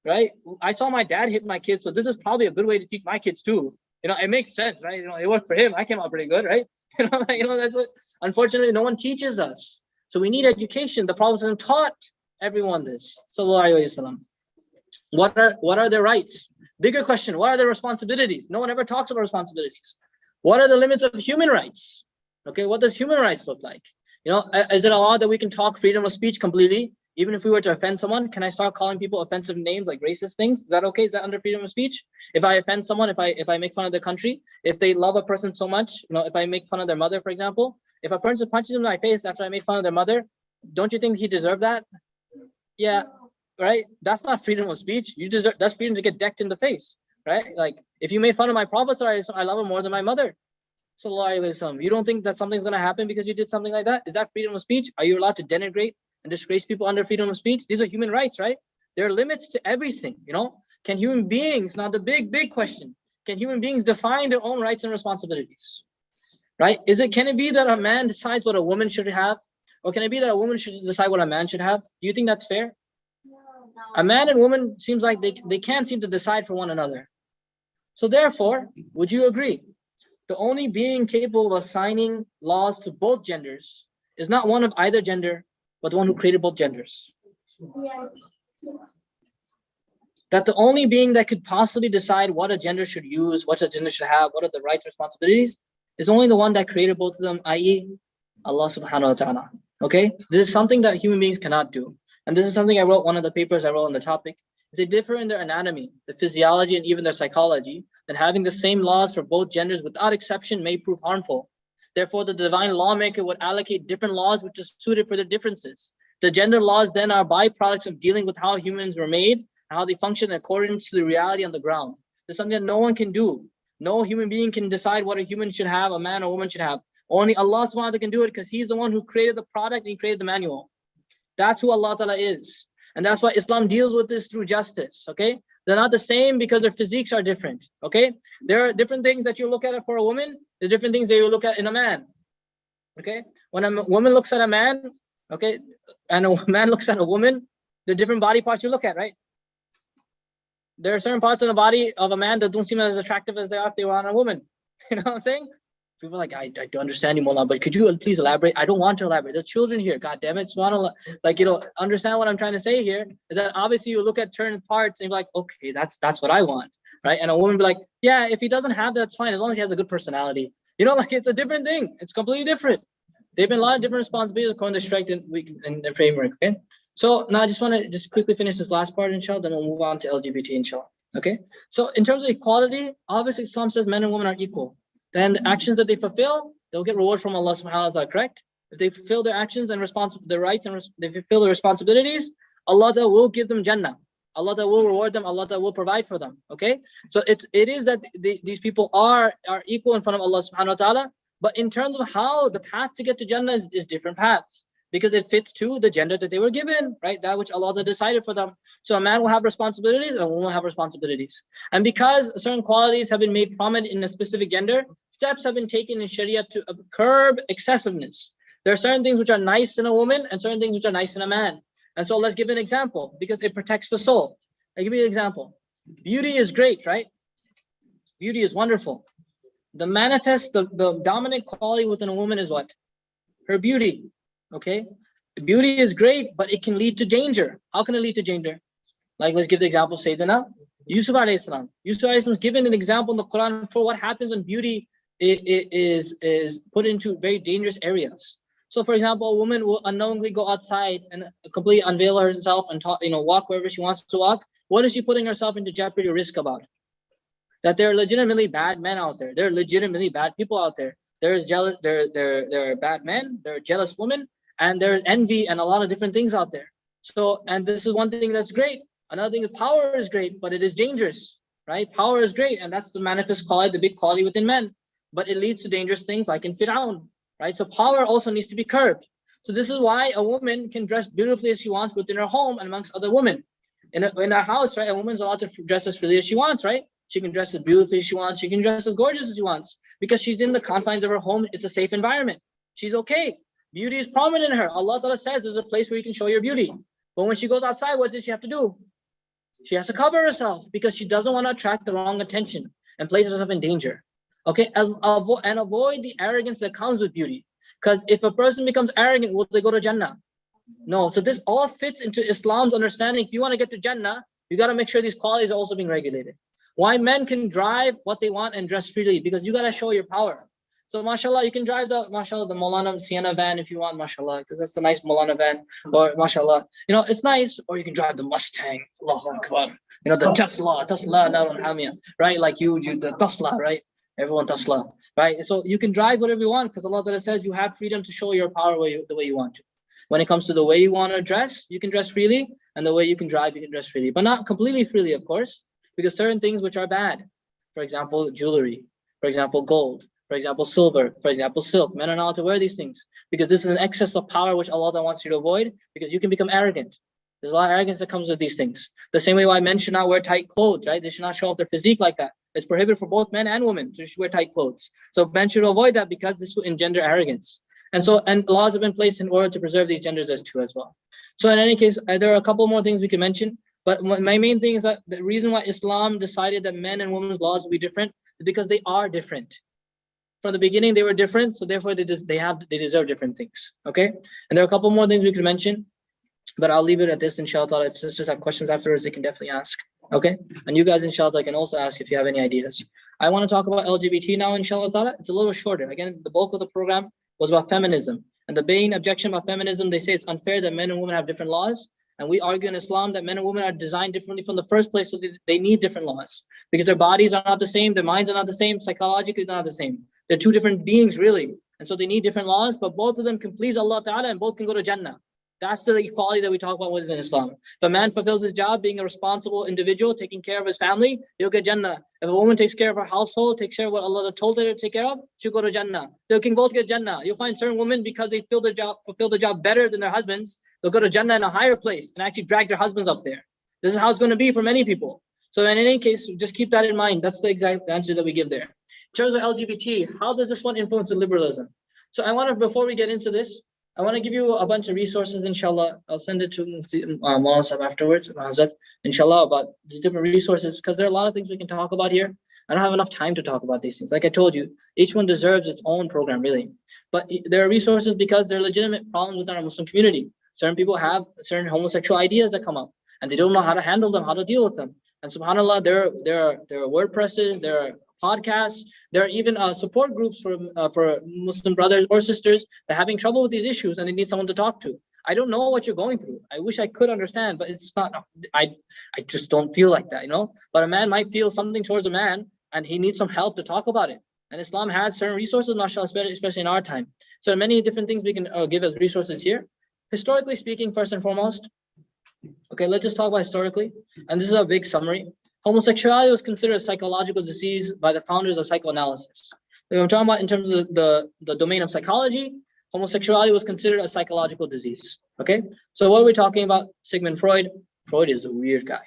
right? I saw my dad hit my kids, so this is probably a good way to teach my kids too. It makes sense, right? It worked for him. I came out pretty good, right? That's what. Unfortunately, no one teaches us. So we need education. The Prophet taught everyone this. Sallallahu Alaihi Wasallam. What are their rights? Bigger question, what are their responsibilities? No one ever talks about responsibilities. What are the limits of human rights? Okay, what does human rights look like? Is it allowed that we can talk freedom of speech completely? Even if we were to offend someone, can I start calling people offensive names like racist things? Is that okay? Is that under freedom of speech? If I offend someone, if I make fun of their country, if they love a person so much, if I make fun of their mother, for example, if a person punches them in my face after I made fun of their mother, don't you think he deserved that? Yeah, right. That's not freedom of speech. That's freedom to get decked in the face, right? Like if you made fun of my prophet, I love him more than my mother. Sallallahu Alaihi Wasallam. You don't think that something's gonna happen because you did something like that? Is that freedom of speech? Are you allowed to denigrate and disgrace people under freedom of speech? These are human rights, right? There are limits to everything. Can human beings? Now the big question: can human beings define their own rights and responsibilities? Right? Can it be that a man decides what a woman should have? Or can it be that a woman should decide what a man should have? Do you think that's fair? No. A man and woman seems like they can't seem to decide for one another. So therefore, would you agree? The only being capable of assigning laws to both genders is not one of either gender, but the one who created both genders. Yes. That the only being that could possibly decide what a gender should use, what a gender should have, what are the rights and responsibilities, is only the one that created both of them, i.e. Allah subhanahu wa ta'ala. Okay, this is something that human beings cannot do. And this is something I wrote, one of the papers I wrote on the topic. They differ in their anatomy, the physiology, and even their psychology, that having the same laws for both genders without exception may prove harmful. Therefore, the divine lawmaker would allocate different laws which are suited for their differences. The gender laws then are byproducts of dealing with how humans were made and how they function in accordance to the reality on the ground. There's something that no one can do. No human being can decide what a human should have, a man or woman should have. Only Allah subhanahu wa ta'ala can do it because He's the one who created the product and He created the manual. That's who Allah Ta'ala is. And that's why Islam deals with this through justice. Okay? They're not the same because their physiques are different. Okay? There are different things that you look at for a woman, there are different things that you look at in a man. Okay? When a woman looks at a man, okay, and a man looks at a woman, there are different body parts you look at, right? There are certain parts of the body of a man that don't seem as attractive as they are if they were on a woman. You know what I'm saying? People are like, I don't understand you, Mawlana, but could you please elaborate? I don't want to elaborate. There's children here. God damn it. Understand what I'm trying to say here is that obviously you look at certain parts and you're like, okay, that's what I want, right? And a woman be like, yeah, if he doesn't have that, that's fine, as long as he has a good personality. It's a different thing. It's completely different. They've been a lot of different responsibilities according to strike in the framework. Okay. So now I just want to just quickly finish this last part, inshallah, then we'll move on to LGBT, inshallah. Okay. So in terms of equality, obviously Islam says men and women are equal. Then the actions that they fulfill, they'll get reward from Allah subhanahu wa ta'ala, correct? If they fulfill their actions and their rights and they fulfill their responsibilities, Allah ta'ala will give them Jannah. Allah ta'ala will reward them, Allah ta'ala will provide for them. Okay. So it is that these people are equal in front of Allah subhanahu wa ta'ala. But in terms of how the path to get to Jannah is different paths, because it fits to the gender that they were given, right? That which Allah decided for them. So a man will have responsibilities and a woman will have responsibilities. And because certain qualities have been made prominent in a specific gender, steps have been taken in Sharia to curb excessiveness. There are certain things which are nice in a woman and certain things which are nice in a man. And so let's give an example, because it protects the soul. I'll give you an example. Beauty is great, right? Beauty is wonderful. The dominant quality within a woman is what? Her beauty. Okay, beauty is great, but it can lead to danger. How can it lead to danger? Like, let's give the example of Sayyidina Yusuf alayhi salam. Yusuf alayhi salam is given an example in the Quran for what happens when beauty is put into very dangerous areas. So, for example, a woman will unknowingly go outside and completely unveil herself and walk wherever she wants to walk. What is she putting herself into jeopardy or risk about? That there are legitimately bad men out there. There are legitimately bad people out there. There are bad men. There are jealous women. And there's envy and a lot of different things out there. So, and this is one thing that's great. Another thing is power is great, but it is dangerous, right? Power is great, and that's the manifest quality, the big quality within men. But it leads to dangerous things like in Fir'aun, right? So power also needs to be curbed. So this is why a woman can dress beautifully as she wants within her home and amongst other women. In a house, right? A woman's allowed to dress as freely as she wants, right? She can dress as beautifully as she wants. She can dress as gorgeous as she wants because she's in the confines of her home. It's a safe environment. She's okay. Beauty is prominent in her. Allah Ta'ala says there's a place where you can show your beauty. But when she goes outside, what does she have to do? She has to cover herself because she doesn't want to attract the wrong attention and place herself in danger. Okay, and avoid the arrogance that comes with beauty. Because if a person becomes arrogant, will they go to Jannah? No. So this all fits into Islam's understanding. If you want to get to Jannah, you got to make sure these qualities are also being regulated. Why men can drive what they want and dress freely? Because you got to show your power. So mashallah, you can drive the Mawlana Sienna van if you want, mashallah, because that's the nice Mawlana van. Or mashallah, it's nice. Or you can drive the Mustang, Allahu Akbar. The Tesla, right? Like the Tesla, right? Everyone Tesla, right? So you can drive whatever you want because Allah Ta'ala says you have freedom to show your power the way you want to. When it comes to the way you want to dress, you can dress freely, and the way you can drive, you can dress freely, but not completely freely, of course, because certain things which are bad, for example, jewelry, for example, gold, for example, silver, for example, silk. Men are not allowed to wear these things because this is an excess of power which Allah wants you to avoid because you can become arrogant. There's a lot of arrogance that comes with these things. The same way why men should not wear tight clothes, right? They should not show off their physique like that. It's prohibited for both men and women to wear tight clothes. So men should avoid that because this will engender arrogance. And laws have been placed in order to preserve these genders as well. So in any case, there are a couple more things we can mention. But my main thing is that the reason why Islam decided that men and women's laws will be different is because they are different. From the beginning, they were different, so therefore they deserve different things. Okay, and there are a couple more things we could mention, but I'll leave it at this. Inshallah, if sisters have questions afterwards, they can definitely ask. Okay, and you guys, inshallah, can also ask if you have any ideas. I want to talk about LGBT now, inshallah. It's a little shorter. Again, the bulk of the program was about feminism, and the main objection about feminism, they say it's unfair that men and women have different laws. And we argue in Islam that men and women are designed differently from the first place, so they need different laws because their bodies are not the same, their minds are not the same, psychologically they're not the same. They're two different beings, really. And so they need different laws, but both of them can please Allah Ta'ala and both can go to Jannah. That's the equality that we talk about within Islam. If a man fulfills his job, being a responsible individual, taking care of his family, he'll get Jannah. If a woman takes care of her household, takes care of what Allah told her to take care of, she'll go to Jannah. They can both get Jannah. You'll find certain women, because they fulfill the job better than their husbands, they'll go to Jannah in a higher place and actually drag their husbands up there. This is how it's going to be for many people. So in any case, just keep that in mind. That's the exact answer that we give there. In terms of LGBT, how does this one influence liberalism? So I want to, before we get into this, I want to give you a bunch of resources, inshallah. I'll send it to Mawlana afterwards, inshallah, about the different resources, because there are a lot of things we can talk about here. I don't have enough time to talk about these things. Like I told you, each one deserves its own program, really. But there are resources because there are legitimate problems within our Muslim community. Certain people have certain homosexual ideas that come up, and they don't know how to handle them, how to deal with them. And subhanAllah, there are WordPresses, there are podcasts. There are even support groups for Muslim brothers or sisters that are having trouble with these issues and they need someone to talk to. I don't know what you're going through. I wish I could understand, but it's not. I just don't feel like that, you know. But a man might feel something towards a man, and he needs some help to talk about it. And Islam has certain resources, mashallah, especially in our time. So many different things we can give as resources here. Historically speaking, first and foremost, okay, let's just talk about historically. And this is a big summary. Homosexuality was considered a psychological disease by the founders of psychoanalysis. So I'm talking about in terms of the domain of psychology, homosexuality was considered a psychological disease. Okay, so what are we talking about? Sigmund Freud. Freud is a weird guy.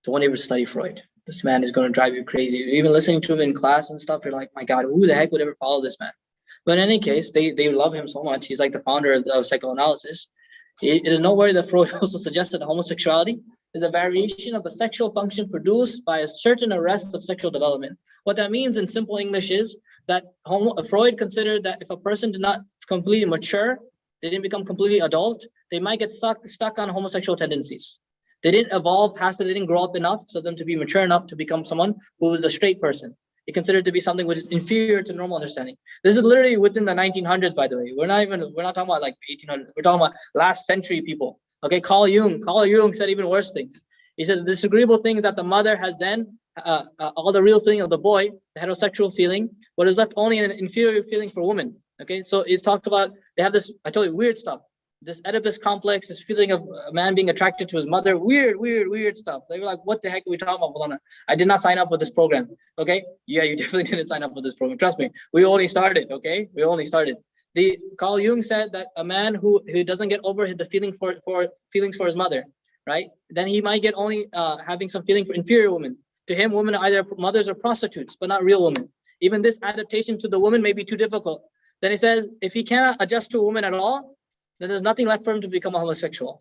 Don't ever study Freud. This man is going to drive you crazy. Even listening to him in class and stuff, you're like, my God, who the heck would ever follow this man? But in any case, they love him so much. He's like the founder of psychoanalysis. It is noteworthy that Freud also suggested that homosexuality is a variation of the sexual function produced by a certain arrest of sexual development. What that means in simple English is that Freud considered that if a person did not completely mature, they didn't become completely adult, they might get stuck on homosexual tendencies. They didn't evolve past it, they didn't grow up enough for them to be mature enough to become someone who is a straight person. He considered to be something which is inferior to normal understanding. This is literally within the 1900s, by the way. We're not talking about like 1800s. We're talking about last century people. Okay, Carl Jung said even worse things. He said the disagreeable thing is that the mother has then all the real feeling of the boy, the heterosexual feeling, what is left only an inferior feeling for women. Okay, so it's talked about, they have this, I told you, weird stuff. This Oedipus complex, this feeling of a man being attracted to his mother, weird stuff. They were like, what the heck are we talking about, mawlana? I did not sign up for this program, okay? Yeah, you definitely didn't sign up for this program. Trust me, we only started, okay? We only started. Carl Jung said that a man who doesn't get over the feelings for his mother, right? Then he might get only having some feeling for inferior women. To him, women are either mothers or prostitutes, but not real women. Even this adaptation to the woman may be too difficult. Then he says, if he cannot adjust to a woman at all, then there's nothing left for him to become a homosexual.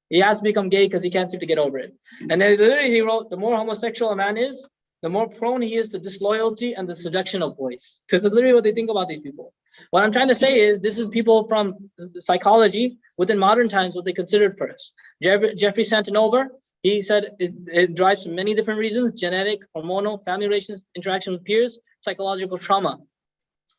He has to become gay because he can't seem to get over it. And then literally he wrote, the more homosexual a man is, the more prone he is to disloyalty and the seduction of boys. So that's literally what they think about these people. What I'm trying to say is, this is people from psychology within modern times, what they considered first. Jeffrey Santinover, he said it drives from many different reasons: genetic, hormonal, family relations, interaction with peers, psychological trauma.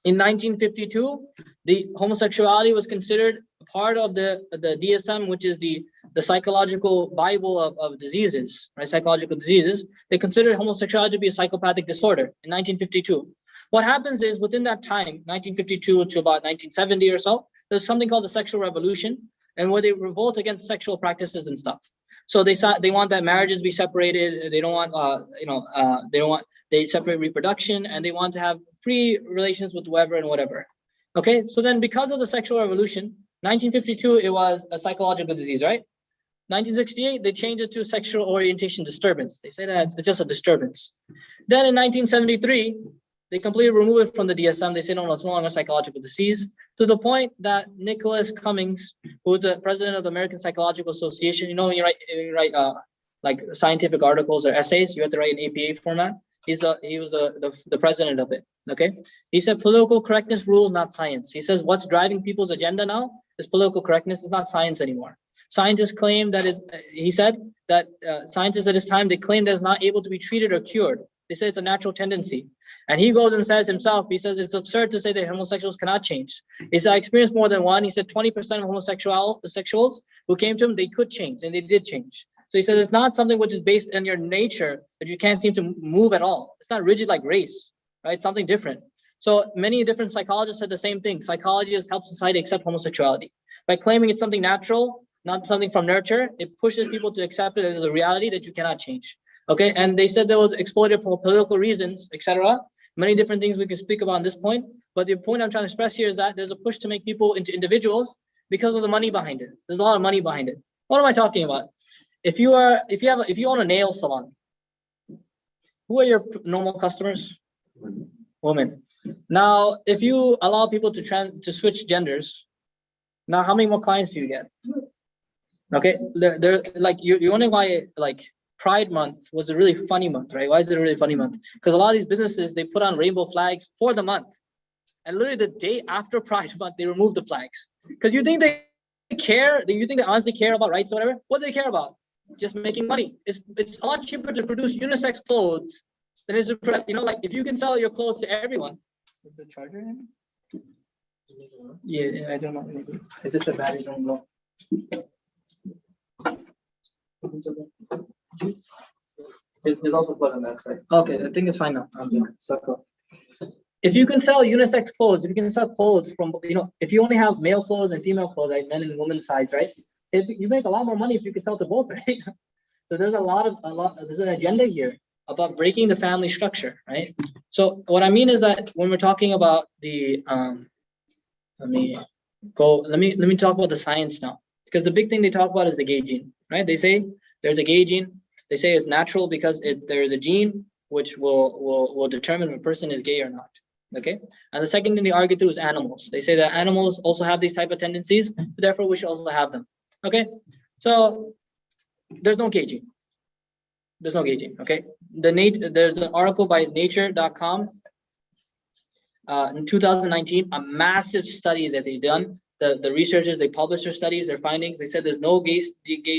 In 1952, the homosexuality was considered part of the DSM, which is the psychological Bible of diseases, right? Psychological diseases. They considered homosexuality to be a psychopathic disorder in 1952. What happens is, within that time, 1952 to about 1970 or so, there's something called the sexual revolution, and where they revolt against sexual practices and stuff. So they want that marriages be separated. They don't want they separate reproduction, and they want to have free relations with whoever and whatever. Okay, so then because of the sexual revolution, 1952, it was a psychological disease, right? 1968, they changed it to sexual orientation disturbance. They say that it's just a disturbance. Then in 1973, they completely removed it from the DSM. They say, no, it's no longer a psychological disease, to the point that Nicholas Cummings, who's the president of the American Psychological Association, you know, when you write like scientific articles or essays, you have to write in APA format. He was the president of it. Okay, he said political correctness rules, not science. He says what's driving people's agenda now is political correctness. It's not science anymore. Scientists claim that he said that scientists at his time, they claim that it's not able to be treated or cured. They say it's a natural tendency. And he goes and says himself, he says it's absurd to say that homosexuals cannot change. He said, I experienced more than one. He said 20% of homosexuals who came to him, they could change, and they did change. So he said it's not something which is based on your nature that you can't seem to move at all. It's not rigid like race, right? It's something different. So many different psychologists said the same thing. Psychology has helped society accept homosexuality. By claiming it's something natural, not something from nurture, it pushes people to accept it as a reality that you cannot change. Okay, and they said they was exploited for political reasons, etc. Many different things we can speak about on this point. But the point I'm trying to express here is that there's a push to make people into individuals because of the money behind it. There's a lot of money behind it. What am I talking about? If you own a nail salon, who are your normal customers? Women. Now, if you allow people to switch genders, now how many more clients do you get? Okay, they're like you wondering why like Pride Month was a really funny month, right? Why is it a really funny month? Because a lot of these businesses, they put on rainbow flags for the month, and literally the day after Pride Month, they remove the flags. Because you think they care? You think they honestly care about rights or whatever? What do they care about? Just making money. It's a lot cheaper to produce unisex clothes then it's, you know, like if you can sell your clothes to everyone. Is the charger in? Yeah, I don't know. It's just a battery on low. There's also plug on that side. Okay, I think it's fine now. So cool. If you can sell unisex clothes, if you can sell clothes from, you know, if you only have male clothes and female clothes, right, men and women's sides, right? You make a lot more money if you can sell to both, right? So there's there's an agenda here about breaking the family structure, right? So what I mean is that when we're talking about the, let me talk about the science now, because the big thing they talk about is the gay gene, right? They say there's a gay gene. They say it's natural because there is a gene which will determine if a person is gay or not. Okay, and the second thing they argue through is animals. They say that animals also have these type of tendencies, therefore we should also have them. Okay, so there's no gay gene. There's no gay gene. Okay, there's an article by Nature.com in 2019, a massive study that they've done. The researchers, they published their studies, their findings. They said there's no gay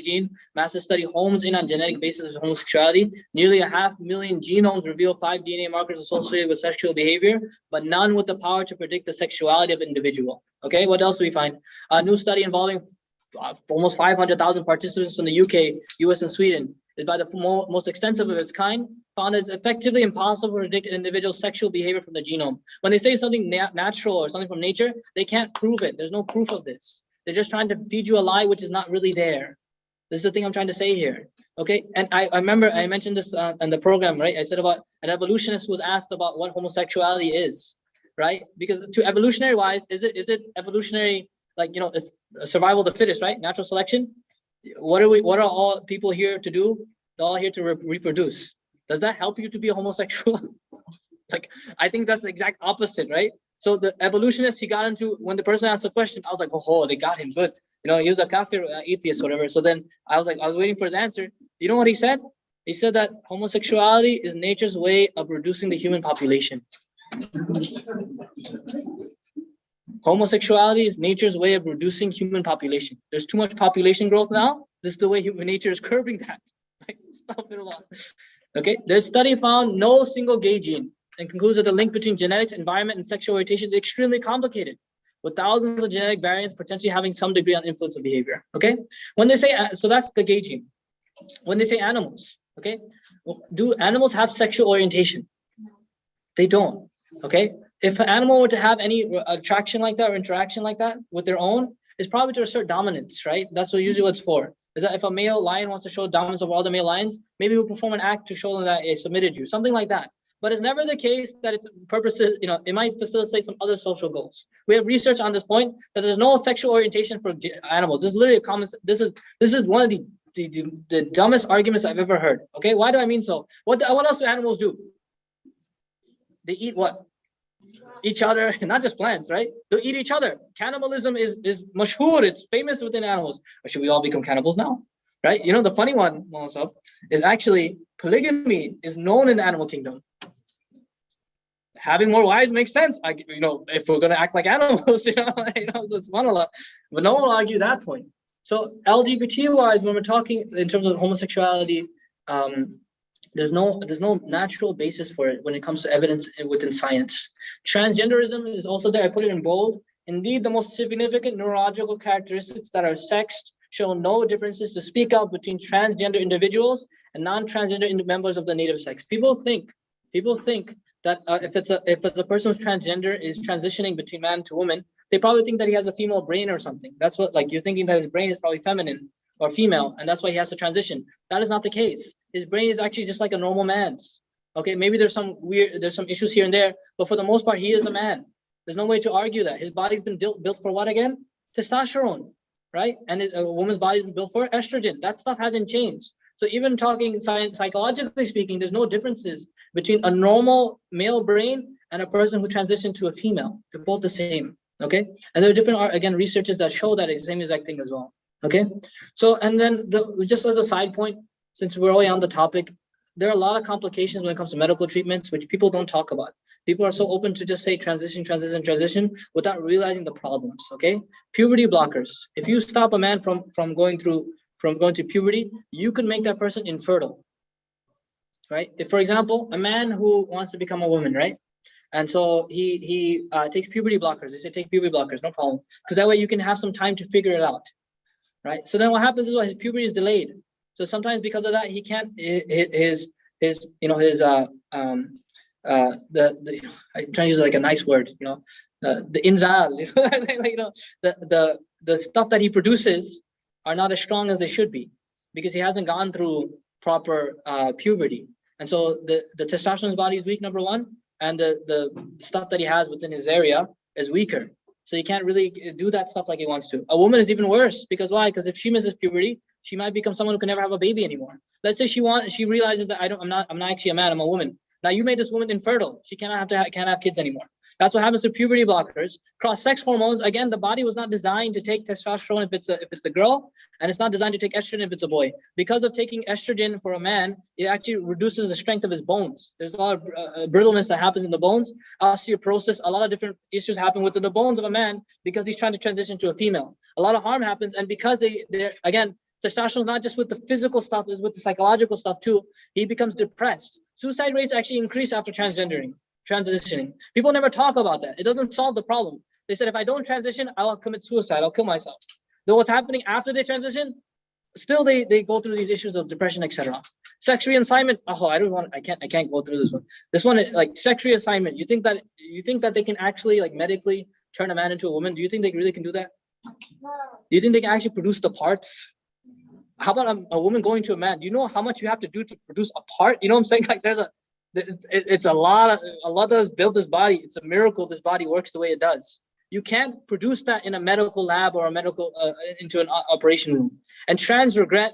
gene. Massive study homes in on genetic basis of homosexuality. Nearly 500,000 genomes reveal 5 DNA markers associated with sexual behavior, but none with the power to predict the sexuality of an individual. Okay, what else do we find? A new study involving almost 500,000 participants from the UK, US, and Sweden is by the most extensive of its kind, found it's effectively impossible to predict an individual's sexual behavior from the genome. When they say something natural or something from nature, they can't prove it. There's no proof of this. They're just trying to feed you a lie which is not really there. This is the thing I'm trying to say here. Okay, and I remember I mentioned this in the program, right? I said about an evolutionist who was asked about what homosexuality is, right? Because to evolutionary wise, is it evolutionary, like, you know, it's survival of the fittest, right? Natural selection. What are all people here to do? They're all here to reproduce. Does that help you to be a homosexual? Like, I think that's the exact opposite, right? So the evolutionist, he got into, when the person asked the question, I was like, oh, they got him good. You know, he was a kafir, atheist, whatever. So then I was waiting for his answer. You know what he said? He said that homosexuality is nature's way of reducing the human population. Homosexuality is nature's way of reducing human population. There's too much population growth now. This is the way human nature is curbing that. Okay, this study found no single gay gene and concludes that the link between genetics, environment, and sexual orientation is extremely complicated, with thousands of genetic variants potentially having some degree of influence of behavior. Okay, when they say, so that's the gay gene. When they say animals, okay, do animals have sexual orientation? They don't. Okay, if an animal were to have any attraction like that or interaction like that with their own, it's probably to assert dominance, right? That's usually what it's for. Is that if a male lion wants to show dominance over all the male lions, maybe we'll perform an act to show them that it submitted you, something like that. But it's never the case that its purposes, you know, it might facilitate some other social goals. We have research on this point that there's no sexual orientation for animals. This is literally a common. This is one of the dumbest arguments I've ever heard. Okay, why do I mean so? What else do animals do? They eat what? Each other, not just plants, right? They'll eat each other. Cannibalism is mashhoor, it's famous within animals. Or should we all become cannibals now? Right? You know, the funny one also is actually polygamy is known in the animal kingdom. Having more wives makes sense. You know, if we're gonna act like animals, that's one a lot. But no one will argue that point. So LGBT wise, when we're talking in terms of homosexuality, there's no natural basis for it when it comes to evidence within science. Transgenderism is also there. I put it in bold. Indeed, the most significant neurological characteristics that are sexed show no differences to speak of between transgender individuals and non-transgender members of the native sex. People think that if it's a person who's transgender is transitioning between man to woman, they probably think that he has a female brain or something. That's what, like, you're thinking that his brain is probably feminine or female, and that's why he has to transition. That is not the case. His brain is actually just like a normal man's. Okay, maybe there's some issues here and there, but for the most part, he is a man. There's no way to argue that. His body's been built for what again? Testosterone, right? And a woman's body's been built for estrogen. That stuff hasn't changed. So even talking psychologically speaking, there's no differences between a normal male brain and a person who transitioned to a female. They're both the same. Okay, and there are different, again, researches that show that it's the same exact thing as well. Okay, so and then just as a side point, since we're already on the topic, there are a lot of complications when it comes to medical treatments, which people don't talk about. People are so open to just say transition without realizing the problems. Okay, puberty blockers. If you stop a man from going to puberty, you could make that person infertile. right? If, for example, a man who wants to become a woman, right? And so he takes puberty blockers. They say take puberty blockers, no problem, because that way you can have some time to figure it out, right? So then what happens is his puberty is delayed. So sometimes because of that, he can't his you know his the I'm trying to use like a nice word, the inzal, the stuff that he produces are not as strong as they should be because he hasn't gone through proper puberty. And so the testosterone in his body is weak, number one, and the stuff that he has within his area is weaker. So he can't really do that stuff like he wants to. A woman is even worse because why? Because if she misses puberty, she might become someone who can never have a baby anymore. Let's say she realizes that I'm not actually a man, I'm a woman. Now you made this woman infertile. She can't have kids anymore. That's what happens to puberty blockers. Cross-sex hormones, again, the body was not designed to take testosterone if it's a girl, and it's not designed to take estrogen if it's a boy. Because of taking estrogen for a man, it actually reduces the strength of his bones. There's a lot of brittleness that happens in the bones, osteoporosis, a lot of different issues happen within the bones of a man because he's trying to transition to a female. A lot of harm happens, and because they're again, testosterone is not just with the physical stuff, it's with the psychological stuff too. He becomes depressed. Suicide rates actually increase after transitioning. People never talk about that. It doesn't solve the problem. They said, if I don't transition, I'll commit suicide. I'll kill myself. Though what's happening after they transition, still they go through these issues of depression, etc. Sex reassignment. Oh, I can't go through this one. This one, like sex reassignment. You think that they can actually like medically turn a man into a woman? Do you think they really can do that? Do you think they can actually produce the parts? How about a woman going to a man? Do you know how much you have to do to produce a part? You know what I'm saying? Like it's a lot that has built this body. It's a miracle this body works the way it does. You can't produce that in a medical lab or a medical into an operation room. And trans regret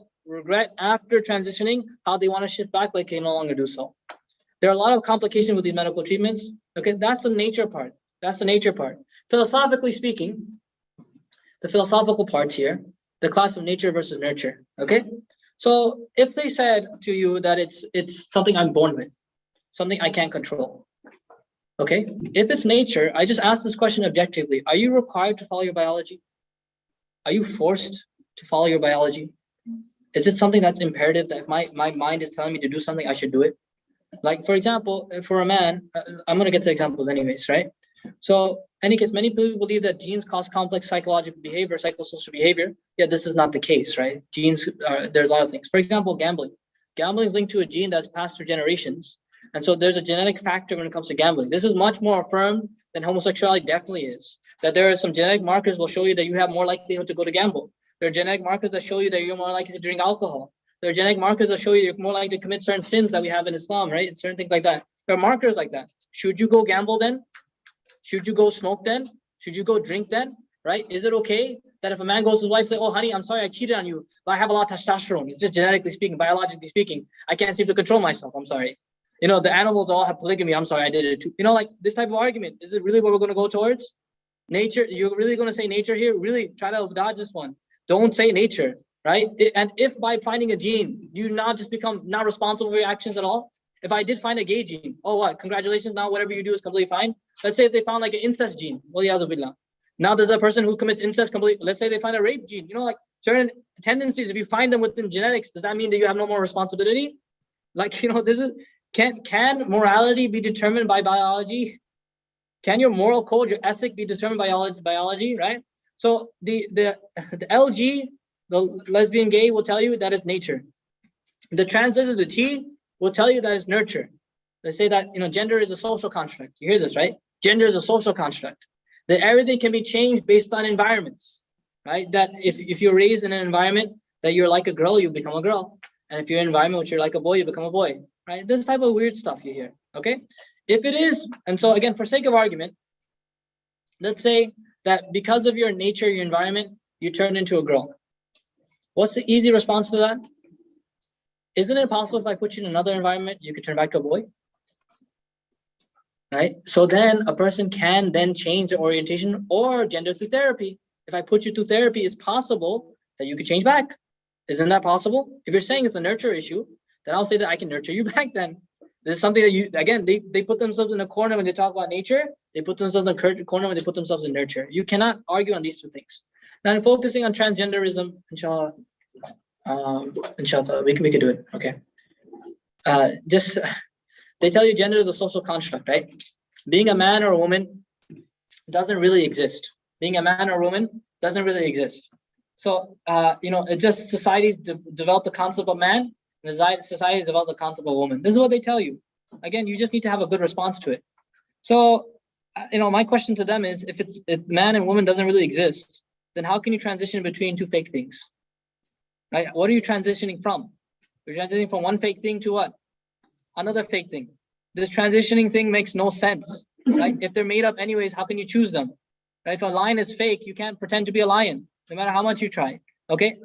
after transitioning how they want to shift back, but can no longer do so. There are a lot of complications with these medical treatments. Okay, that's the nature part. Philosophically speaking, the philosophical parts here, the class of nature versus nurture. Okay, so if they said to you that it's something I'm born with, something I can't control. Okay, if it's nature, I just ask this question objectively. Are you required to follow your biology? Are you forced to follow your biology? Is it something that's imperative that my mind is telling me to do something, I should do it? Like, for example, for a man, I'm going to get to examples anyways, right? So, any case, many people believe that genes cause complex psychological behavior, psychosocial behavior. Yet this is not the case, right? Genes, there's a lot of things. For example, gambling. Gambling is linked to a gene that's passed through generations. And so there's a genetic factor when it comes to gambling. This is much more affirmed than homosexuality definitely is. That there are some genetic markers will show you that you have more likelihood to go to gamble. There are genetic markers that show you that you're more likely to drink alcohol. There are genetic markers that show you you're more likely to commit certain sins that we have in Islam, right? Certain things like that. There are markers like that. Should you go gamble then? Should you go smoke then? Should you go drink then? Right? Is it okay that if a man goes to his wife and says, oh, honey, I'm sorry I cheated on you, but I have a lot of testosterone. It's just genetically speaking, biologically speaking. I can't seem to control myself. I'm sorry. The animals all have polygamy. I'm sorry, I did it too. Like this type of argument. Is it really what we're going to go towards? Nature, you're really going to say nature here? Really try to dodge this one. Don't say nature, right? And if by finding a gene, you not just become not responsible for your actions at all. If I did find a gay gene, oh, what? Congratulations, now whatever you do is completely fine. Let's say if they found like an incest gene. Now there's a person who commits incest completely. Let's say they find a rape gene. Like certain tendencies, if you find them within genetics, does that mean that you have no more responsibility? This is, can morality be determined by biology? Can your moral code, your ethic be determined by biology, right? So the LG, the lesbian gay will tell you that is nature. The transgender, the T, will tell you that is nurture. They say that gender is a social construct. You hear this, right? Gender is a social construct. That everything can be changed based on environments, right? That if you're raised in an environment that you're like a girl, you become a girl. And if you're in an environment which you're like a boy, you become a boy, right? This type of weird stuff you hear, okay? If it is, and so again, for sake of argument, let's say that because of your nature, your environment, you turn into a girl. What's the easy response to that? Isn't it possible if I put you in another environment, you could turn back to a boy? Right? So then a person can then change their orientation or gender through therapy. If I put you through therapy, it's possible that you could change back. Isn't that possible? If you're saying it's a nurture issue, then I'll say that I can nurture you back then. This is something that they put themselves in a corner when they talk about nature. They put themselves in a corner when they put themselves in nurture. You cannot argue on these two things. Now, in focusing on transgenderism, inshallah, we can do it. Okay. just they tell you gender is a social construct, right? Being a man or a woman doesn't really exist. Being a man or a woman doesn't really exist. So, it's just societies develop the concept of man, and societies develop the concept of woman. This is what they tell you. Again, you just need to have a good response to it. So, my question to them is, if man and woman doesn't really exist, then how can you transition between two fake things? Right? What are you transitioning from? You're transitioning from one fake thing to what? Another fake thing. This transitioning thing makes no sense, right? If they're made up anyways, how can you choose them? Right? If a lion is fake, you can't pretend to be a lion, no matter how much you try. Okay?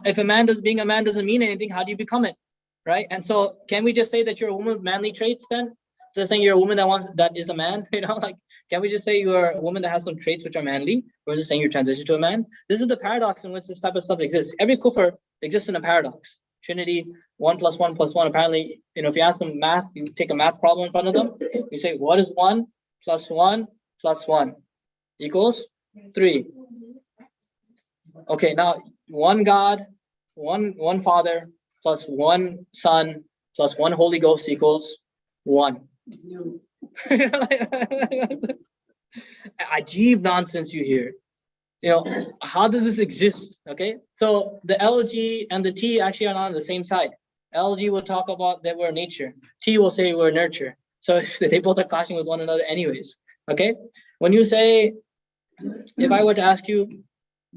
If being a man doesn't mean anything, how do you become it? Right? And so, can we just say that you're a woman with manly traits then? Instead of saying you're a woman that is a man, can we just say you're a woman that has some traits which are manly, versus saying you're transitioned to a man? This is the paradox in which this type of stuff exists. Every kufr exists in a paradox. Trinity, 1 + 1 + 1. Apparently, if you ask them math, you take a math problem in front of them. You say, what is 1 + 1 + 1 equals 3? Okay, now one God, one Father plus one Son plus one Holy Ghost equals 1. Ajib nonsense you hear. How does this exist? Okay, so the LG and the T actually are not on the same side. LG will talk about that we're nature. T will say we're nurture. So they both are clashing with one another anyways. Okay, when you say, if I were to ask you,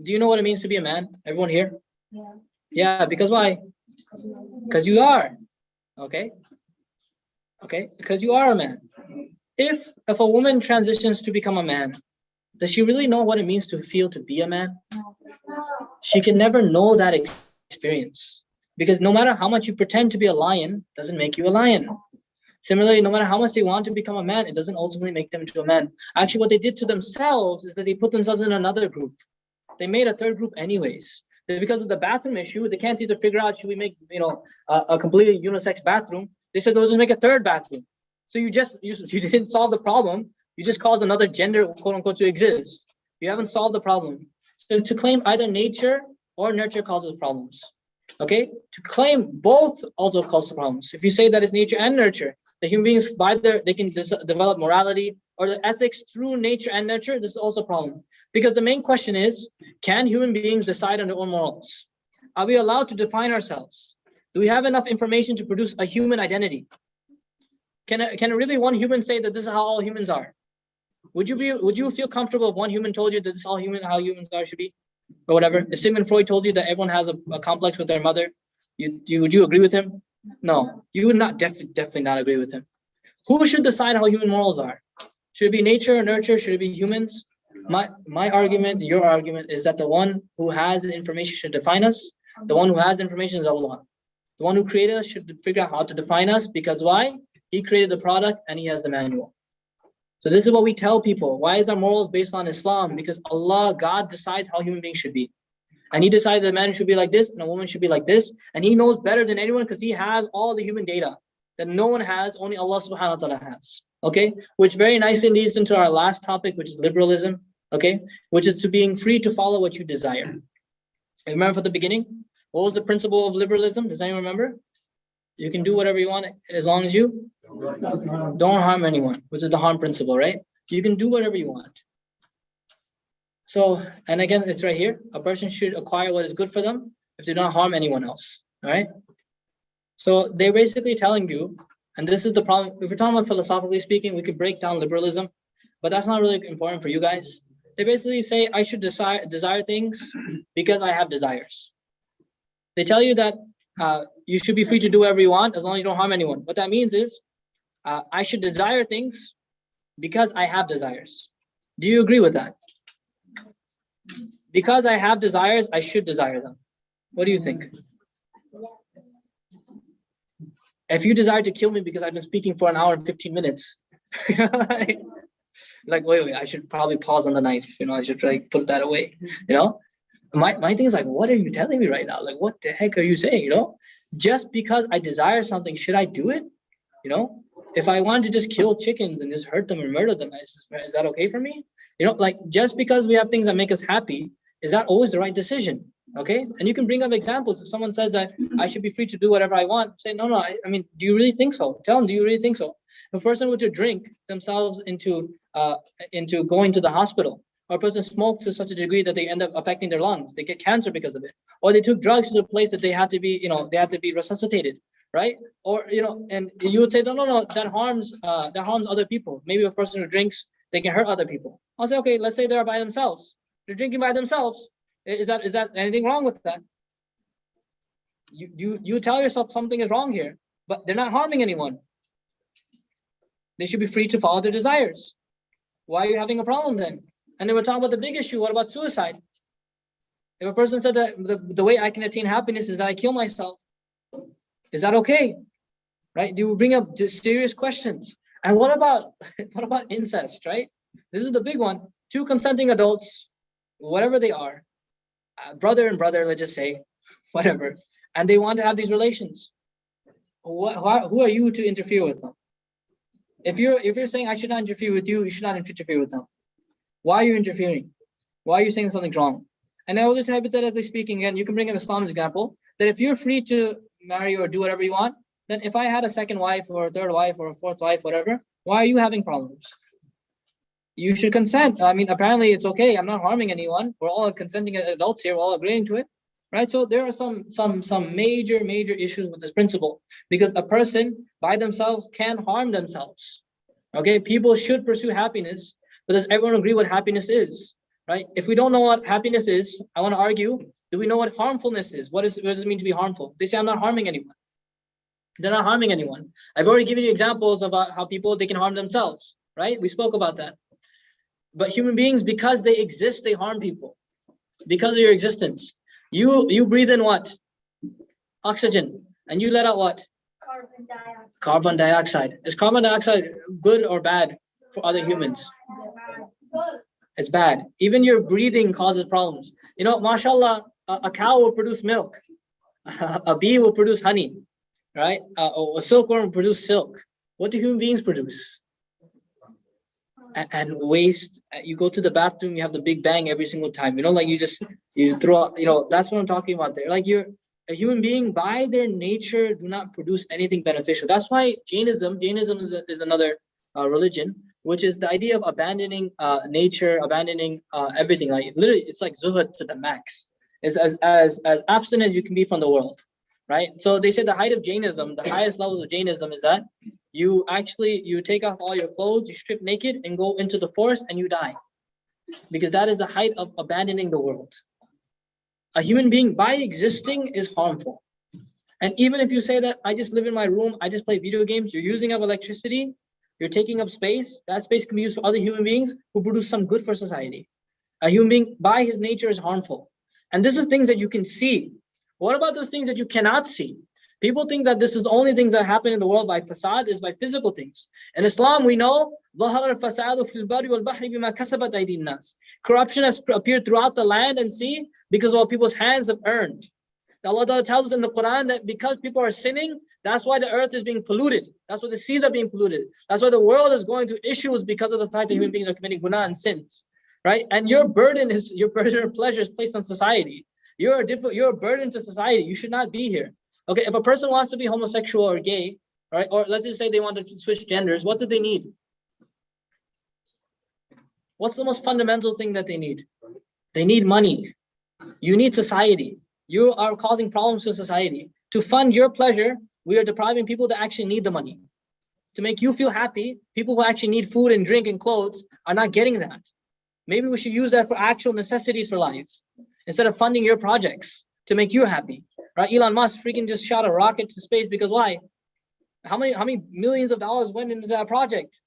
do you know what it means to be a man? Everyone here? Yeah. Yeah, because why? Because you are. Okay, because you are a man. If a woman transitions to become a man, does she really know what it means to feel to be a man? She can never know that experience, because no matter how much you pretend to be a lion, doesn't make you a lion. Similarly, no matter how much they want to become a man, it doesn't ultimately make them into a man. Actually, what they did to themselves is that they put themselves in another group. They made a third group anyways. Because of the bathroom issue, they can't seem to figure out, should we make a completely unisex bathroom? They said, they'll just make a third bathroom. So you didn't solve the problem. You just caused another gender, quote unquote, to exist. You haven't solved the problem. So to claim either nature or nurture causes problems. Okay? To claim both also causes problems. If you say that it's nature and nurture, the human beings, they can develop morality or the ethics through nature and nurture, this is also a problem. Because the main question is, can human beings decide on their own morals? Are we allowed to define ourselves? Do we have enough information to produce a human identity? Can really one human say that this is how all humans are? Would you feel comfortable if one human told you that this is how humans are should be? Or whatever. If Sigmund Freud told you that everyone has a complex with their mother, would you agree with him? No, you would not definitely not agree with him. Who should decide how human morals are? Should it be nature or nurture? Should it be humans? My argument, your argument, is that the one who has the information should define us. The one who has information is Allah. The one who created us should figure out how to define us, because why? He created the product and he has the manual. So this is what we tell people. Why is our morals based on Islam? Because Allah, God, decides how human beings should be. And he decided that a man should be like this and a woman should be like this. And he knows better than anyone because he has all the human data that no one has, only Allah subhanahu wa ta'ala has. Okay? Which very nicely leads into our last topic, which is liberalism. Okay? Which is to being free to follow what you desire. Remember from the beginning? What was the principle of liberalism? Does anyone remember? You can do whatever you want as long as you don't harm anyone, which is the harm principle, right? You can do whatever you want. So, and again, it's right here. A person should acquire what is good for them if they don't harm anyone else, all right? So they're basically telling you, and this is the problem. If we're talking about philosophically speaking, we could break down liberalism, but that's not really important for you guys. They basically say, I should desire things because I have desires. They tell you that you should be free to do whatever you want as long as you don't harm anyone. What that means is, I should desire things because I have desires. Do you agree with that? Because I have desires, I should desire them. What do you think? If you desire to kill me because I've been speaking for an hour and 15 minutes, like, wait, I should probably pause on the knife. I should put that away. My thing is like, what are you telling me right now? Like, what the heck are you saying? Just because I desire something, should I do it? If I wanted to just kill chickens and just hurt them and murder them, is that okay for me? Just because we have things that make us happy, is that always the right decision? Okay, and you can bring up examples. If someone says that I should be free to do whatever I want, say, no, no, I mean, do you really think so? Tell them, do you really think so? If a person were to drink themselves into going to the hospital, or a person smoked to such a degree that they end up affecting their lungs, they get cancer because of it, or they took drugs to the place that they had to be, they had to be resuscitated, right? Or and you would say, no, no, no, that harms other people. Maybe a person who drinks, they can hurt other people. I'll say, okay, let's say they're by themselves. They're drinking by themselves. Is that anything wrong with that? You tell yourself something is wrong here, but they're not harming anyone. They should be free to follow their desires. Why are you having a problem then? And then we're talking about the big issue. What about suicide? If a person said that the way I can attain happiness is that I kill myself, is that okay? Right? Do you bring up serious questions? And what about incest, right? This is the big one. Two consenting adults, whatever they are, brother and brother, let's just say, whatever, and they want to have these relations. Who are you to interfere with them? If you're saying I should not interfere with you, you should not interfere with them. Why are you interfering? Why are you saying something's wrong? And I will just hypothetically speaking, again, you can bring an Islam's example that if you're free to marry or do whatever you want, then if I had a second wife or a third wife or a fourth wife, whatever, why are you having problems? You should consent. I mean, apparently it's okay. I'm not harming anyone. We're all consenting adults here. We're all agreeing to it, right? So there are some major issues with this principle, because a person by themselves can harm themselves. Okay, people should pursue happiness, but does everyone agree what happiness is, right? If we don't know what happiness is, I want to argue, do we know what harmfulness is? What does it mean to be harmful? They say I'm not harming anyone. They're not harming anyone. I've already given you examples about how they can harm themselves, right? We spoke about that. But human beings, because they exist, they harm people. Because of your existence. You breathe in what? Oxygen. And you let out what? Carbon dioxide. Carbon dioxide. Is carbon dioxide good or bad for other humans? Good. It's bad. Even your breathing causes problems. Mashallah, a cow will produce milk. A bee will produce honey. Right? A silkworm will produce silk. What do human beings produce? And waste. You go to the bathroom, you have the big bang every single time. Like you throw out, that's what I'm talking about there. Like a human being by their nature do not produce anything beneficial. That's why Jainism is another religion, which is the idea of abandoning nature, abandoning everything. Like literally, it's like zuhud to the max. It's as abstinent as you can be from the world, right? So they say the height of Jainism, the highest levels of Jainism is that you take off all your clothes, you strip naked and go into the forest and you die. Because that is the height of abandoning the world. A human being by existing is harmful. And even if you say that I just live in my room, I just play video games, you're using up electricity, you're taking up space, that space can be used for other human beings who produce some good for society. A human being by his nature is harmful. And this is things that you can see. What about those things that you cannot see? People think that this is the only things that happen in the world by fasad, is by physical things. In Islam, we know corruption has appeared throughout the land and sea because of what people's hands have earned. Allah Ta'ala tells us in the Quran that because people are sinning, that's why the earth is being polluted. That's why the seas are being polluted. That's why the world is going through issues because of the fact that human beings are committing guna and sins. Right? And your burden of pleasure is placed on society. You're a burden to society. You should not be here. Okay, if a person wants to be homosexual or gay, right, or let's just say they want to switch genders, what do they need? What's the most fundamental thing that they need? They need money. You need society. You are causing problems to society. To fund your pleasure, we are depriving people that actually need the money. To make you feel happy, people who actually need food and drink and clothes are not getting that. Maybe we should use that for actual necessities for life instead of funding your projects to make you happy. Right? Elon Musk freaking just shot a rocket to space because why? How many millions of dollars went into that project?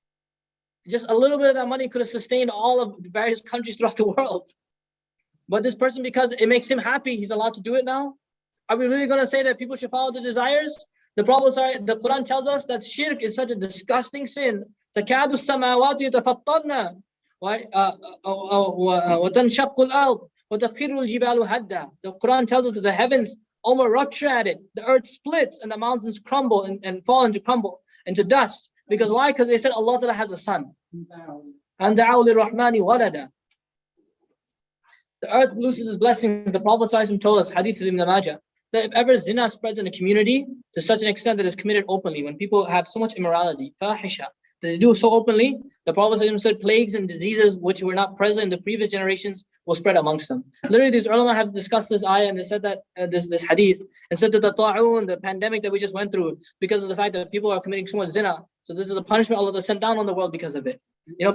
Just a little bit of that money could have sustained all of various countries throughout the world. But this person, because it makes him happy, he's allowed to do it now? Are we really going to say that people should follow their desires? The Quran tells us that shirk is such a disgusting sin. تَكَادُ السَّمَاوَاتُ يَتَفَطَّرْنَ وَتَنْشَقُّ الْأَرْضُ وَتَخِرُّ الْجِبَالُ هَدًّا. The Quran tells us that the heavens almost rupture at it. The earth splits and the mountains crumble and fall into dust. Because why? Because they said Allah Ta'ala has a son. And دَعَوْا لِلرَّحْمَنِ وَلَدًا. The earth loses its blessings. The Prophet ﷺ told us, Hadith of Ibn Majah, that if ever zina spreads in a community to such an extent that it's committed openly, when people have so much immorality, fahisha, that they do so openly, the Prophet ﷺ said plagues and diseases which were not present in the previous generations will spread amongst them. Literally, these ulama have discussed this ayah and they said that this hadith, and said that the ta'un, the pandemic that we just went through, because of the fact that people are committing so much zina, so this is a punishment Allah has sent down on the world because of it.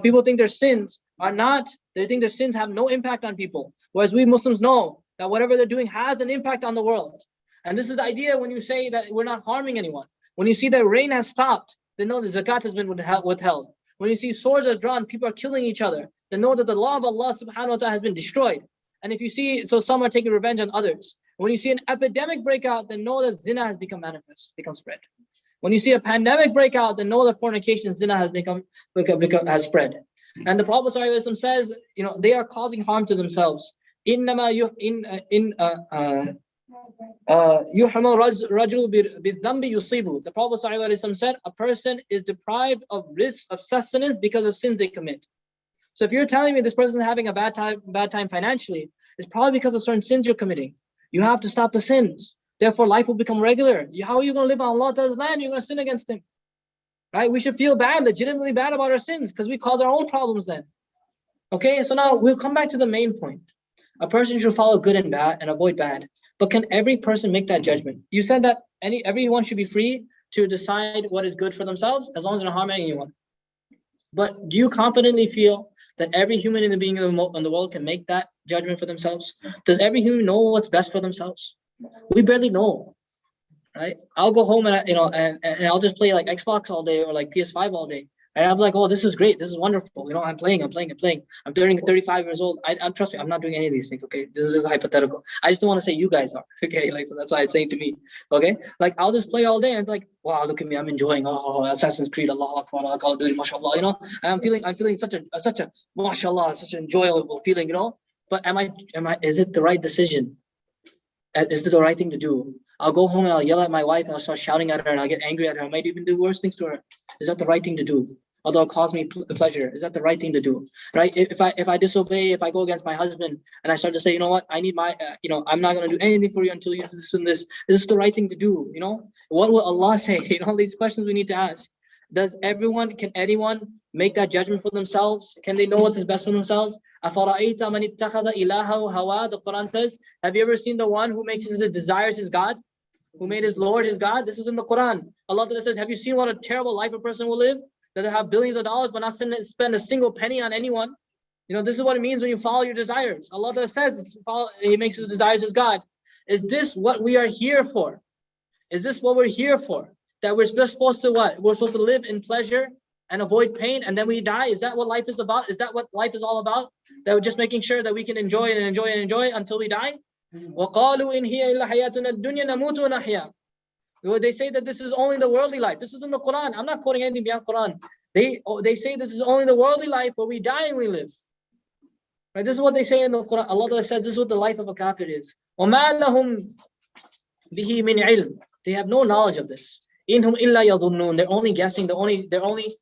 People think their sins are not, they think their sins have no impact on people. Whereas we Muslims know that whatever they're doing has an impact on the world. And this is the idea when you say that we're not harming anyone. When you see that rain has stopped, then know the zakat has been withheld. When you see swords are drawn, people are killing each other, then know that the law of Allah subhanahu wa ta'ala has been destroyed. And if you see, so some are taking revenge on others. When you see an epidemic break out, then know that zina has become manifest, become spread. When you see a pandemic break out, then know that fornication, zina has has spread. And the Prophet ﷺ says, they are causing harm to themselves. The Prophet ﷺ said, a person is deprived of risk of sustenance because of sins they commit. So if you're telling me this person is having a bad time financially, it's probably because of certain sins you're committing. You have to stop the sins. Therefore, life will become regular. How are you going to live on Allah's land? You're going to sin against Him. Right? We should feel bad, legitimately bad about our sins because we cause our own problems then. Okay, so now we'll come back to the main point. A person should follow good and bad and avoid bad. But can every person make that judgment? You said that everyone should be free to decide what is good for themselves as long as they're not harming anyone. But do you confidently feel that every human being in the world can make that judgment for themselves? Does every human know what's best for themselves? We barely know, right? I'll go home and I'll just play like Xbox all day or like PS5 all day. And I'm like, oh, this is great. This is wonderful. I'm playing. I'm turning 35 years old. I'm trust me, I'm not doing any of these things. Okay, this is hypothetical. I just don't want to say you guys are. Okay, so that's why I'm saying to me. Okay, I'll just play all day and it's like, wow, look at me, I'm enjoying. Oh, Assassin's Creed, Allahu Akbar, Call of Duty, mashallah. And I'm feeling such a mashallah, such an enjoyable feeling. But is it the right decision? Is it the right thing to do? I'll go home and I'll yell at my wife and I'll start shouting at her and I'll get angry at her. I might even do worse things to her. Is that the right thing to do? Although it caused me pleasure, is that the right thing to do? Right? If I disobey, if I go against my husband and I start to say, you know what, I need my, I'm not going to do anything for you until you do this and this. Is this the right thing to do? What will Allah say? These questions we need to ask. Can anyone make that judgment for themselves? Can they know what is best for themselves? The Quran says, have you ever seen the one who makes his desires his God? Who made his Lord his God? This is in the Quran. Allah says, have you seen what a terrible life a person will live? That they have billions of dollars but not spend a single penny on anyone. This is what it means when you follow your desires. Allah says He makes his desires his God. Is this what we are here for? Is this what we're here for? That we're supposed to what? We're supposed to live in pleasure and avoid pain and then we die? Is that what life is about? Is that what life is all about? That we're just making sure that we can enjoy and enjoy and enjoy until we die? وَقَالُوا إِنْ هِيَ إِلَّا حَيَاتُنَا الدُّنْيَا نَمُوتُ وَنَحْيَا. They say that this is only the worldly life. This is in the Quran. I'm not quoting anything beyond Quran. They say this is only the worldly life where we die and we live. Right? This is what they say in the Quran. Allah says this is what the life of a kafir is. وَمَا لَهُمْ بِهِ مِنْ عِلْمٍ. They have no knowledge of this. إِنْهُمْ إِلَّا يَظُنُّونَ. They're only guessing. They're only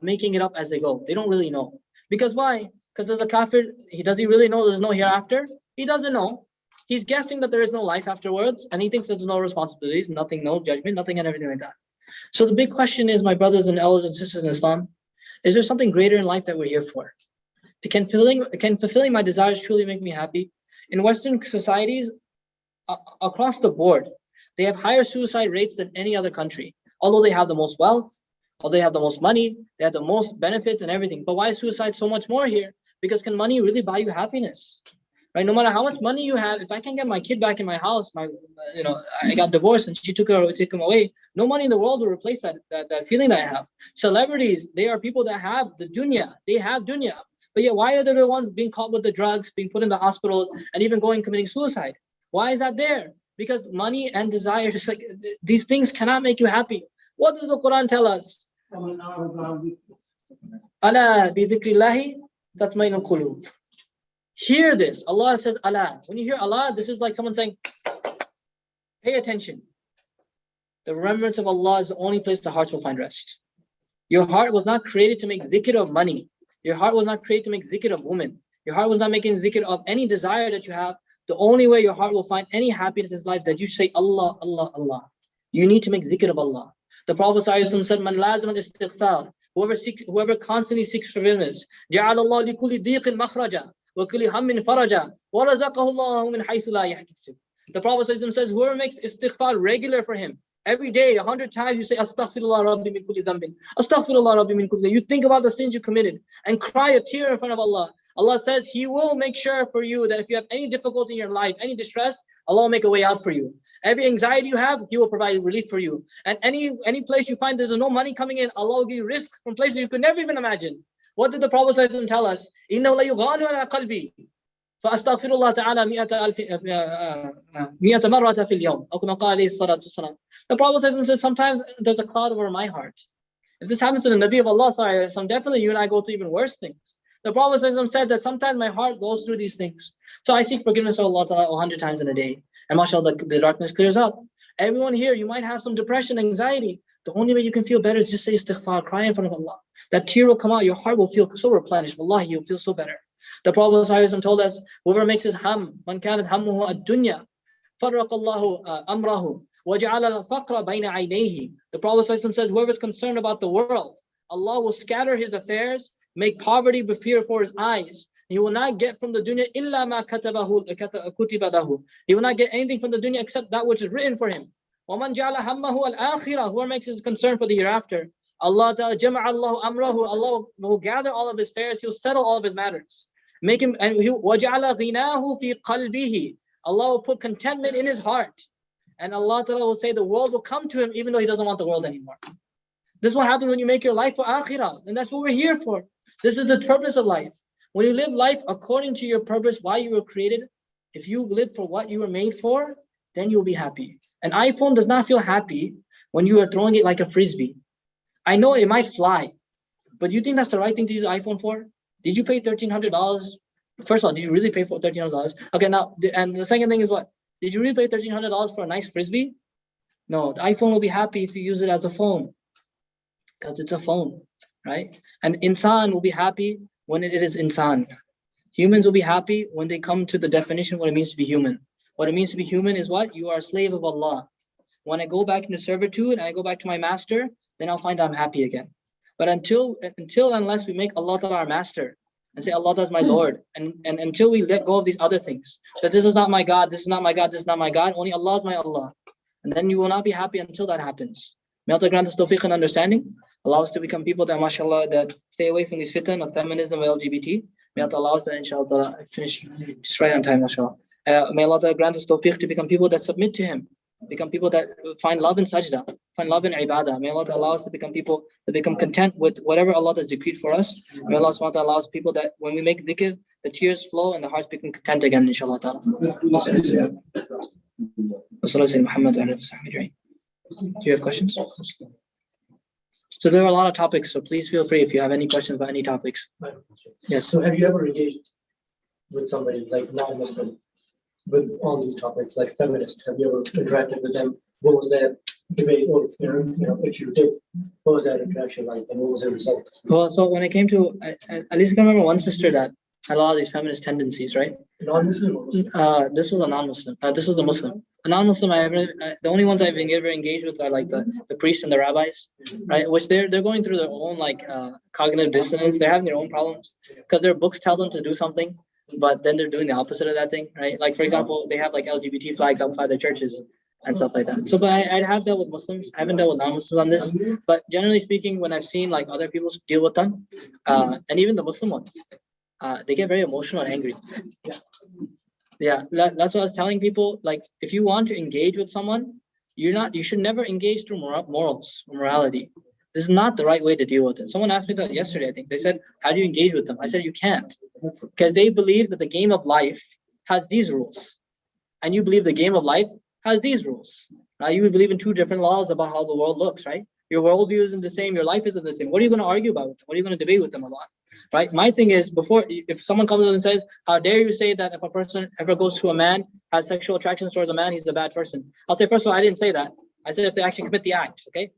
making it up as they go. They don't really know. Because why? Because as a kafir, does he really know there's no hereafter? He doesn't know. He's guessing that there is no life afterwards, and he thinks there's no responsibilities, nothing, no judgment, nothing and everything like that. So the big question is, my brothers and elders and sisters in Islam, is there something greater in life that we're here for? Can fulfilling my desires truly make me happy? In Western societies, across the board, they have higher suicide rates than any other country. Although they have the most wealth, although they have the most money, they have the most benefits and everything. But why is suicide so much more here? Because can money really buy you happiness? Right? No matter how much money you have, if I can get my kid back in my house, I got divorced and she took him away. No money in the world will replace that feeling that I have. Celebrities, they are people that have the dunya. They have dunya. But yet, why are they the ones being caught with the drugs, being put in the hospitals, and even committing suicide? Why is that there? Because money and desire, just like these things cannot make you happy. What does the Quran tell us? Ala bi dhikrillahi tatma'innul qulub. Hear this. Allah says Allah. When you hear Allah, this is like someone saying, pay attention. The remembrance of Allah is the only place the hearts will find rest. Your heart was not created to make zikr of money. Your heart was not created to make zikr of women. your heart was not making zikr of any desire that you have, the only way your heart will find any happiness in life that you say Allah, Allah, Allah. You need to make zikr of Allah. The Prophet ﷺ said, "Man lazim al-istighfar." Whoever constantly seeks forgiveness, جَعَلَ اللَّهُ لِكُلِّ ضِيقٍ مَخْرَجًا وَكُلِّ هَمٍّ فَرَجًا وَرَزَقَهُ اللَّهُ مِنْ حَيْثُ لَا يَحْتَسِبُ. The Prophet ﷺ says, whoever makes istighfar regular for him, every day, 100 times you say, Astaghfirullah Rabbi min kulli dhanbin. Astaghfirullah Rabbi min kulli dhanbin. You think about the sins you committed and cry a tear in front of Allah. Allah says He will make sure for you that if you have any difficulty in your life, any distress, Allah will make a way out for you. Every anxiety you have, He will provide relief for you. And any place you find there's no money coming in, Allah will give you risk from places you could never even imagine. What did the Prophet ﷺ tell us? إِنَّهُ لَيُغَانُ عَلَىٰ قَلْبِي فَأَسْتَغْفِرُ اللَّهَ تَعَالَى مِئَةَ مَرَّةً فِي الْيَوْمِ أو كما قال عليه الصلاة والسلام. The Prophet says sometimes there's a cloud over my heart. If this happens to the Nabi of Allah, definitely you and I go through even worse things. The Prophet said that sometimes my heart goes through these things. So I seek forgiveness of Allah 100 times in a day. And mashallah, the darkness clears up. Everyone here, you might have some depression, anxiety. The only way you can feel better is just say istighfar, cry in front of Allah. That tear will come out, your heart will feel so replenished. Wallahi, you'll feel so better. The Prophet ﷺ told us, whoever makes his ham, man kanat hammuhu ad-dunya, farraqa Allahu amrahu, wa ja'ala al-faqra bayna aynayhi. The Prophet ﷺ says, whoever is concerned about the world, Allah will scatter his affairs, make poverty appear before his eyes. He will not get from the dunya illa ma kutiba lahu. He will not get anything from the dunya except that which is written for him. وَمَنْ جَعَلَ هَمَّهُ الْآخِرَةِ. Whoever makes his concern for the hereafter, Allah ta'ala جَمَعَ اللَّهُ أَمْرَهُ. Allah will gather all of his affairs. He'll settle all of his matters. Make him, and وَجَعَلَ غِنَاهُ فِي قَلْبِهِ. Allah will put contentment in his heart. And Allah ta'ala will say the world will come to him even though he doesn't want the world anymore. This is what happens when you make your life for akhirah. And that's what we're here for. This is the purpose of life. When you live life according to your purpose, why you were created, if you live for what you were made for, then you'll be happy. An iPhone does not feel happy when you are throwing it like a frisbee. I know it might fly, but do you think that's the right thing to use an iPhone for? Did you pay $1,300? First of all, did you really pay for $1,300? Okay, now, and the second thing is what? Did you really pay $1,300 for a nice frisbee? No, the iPhone will be happy if you use it as a phone, because it's a phone, right? And insan will be happy when it is insan. Humans will be happy when they come to the definition of what it means to be human. What it means to be human is what? You are a slave of Allah. When I go back into servitude and I go back to my master, then I'll find I'm happy again. But unless we make Allah Ta'ala our master and say Allah Ta'ala is my Lord, and until we let go of these other things, that this is not my God, this is not my God, this is not my God, only Allah is my Allah. And then you will not be happy until that happens. May Allah grant us tawfiq and understanding. Allow us to become people that, mashallah, that stay away from these fitan of feminism and LGBT. May Allah allow us that, inshallah, finish just right on time, mashallah. May Allah grant us tawfiq to become people that submit to Him, become people that find love in sajda, find love in ibadah. May Allah allow us to become people that become content with whatever Allah has decreed for us. May Allah SWT allow us people that when we make dhikr, the tears flow and the hearts become content again, inshallah ta'ala. Do you have questions? So there are a lot of topics, so please feel free if you have any questions about any topics. Yes. So have you ever engaged with somebody like non-Muslim with all these topics, like feminist? Have you ever interacted with them? What was that debate, or if you did, what was that interaction like, and what was the result? Well, so when it came to, at least I can remember one sister that had a lot of these feminist tendencies, right? Non-Muslim or Muslim? This was a non-Muslim. This was a Muslim. A non-Muslim, the only ones I've ever engaged with are like the priests and the rabbis, right? Which they're going through their own cognitive dissonance. They're having their own problems because their books tell them to do something, but then they're doing the opposite of that thing, right? Like, for example, they have like LGBT flags outside their churches and stuff like that. So, but I have dealt with Muslims. I haven't dealt with non-Muslims on this. But generally speaking, when I've seen like other people deal with them, and even the Muslim ones, they get very emotional and angry. Yeah, that's what I was telling people. Like, if you want to engage with someone, you should never engage through morals or morality. This is not the right way to deal with it. Someone asked me that yesterday, I think. They said, how do you engage with them? I said, you can't. Because they believe that the game of life has these rules. And you believe the game of life has these rules. Now, you believe in two different laws about how the world looks, right? Your worldview isn't the same. Your life isn't the same. What are you going to argue about with them? What are you going to debate with them about? Right? My thing is, if someone comes up and says, how dare you say that if a person ever goes to a man, has sexual attractions towards a man, he's a bad person. I'll say, first of all, I didn't say that. I said if they actually commit the act, okay?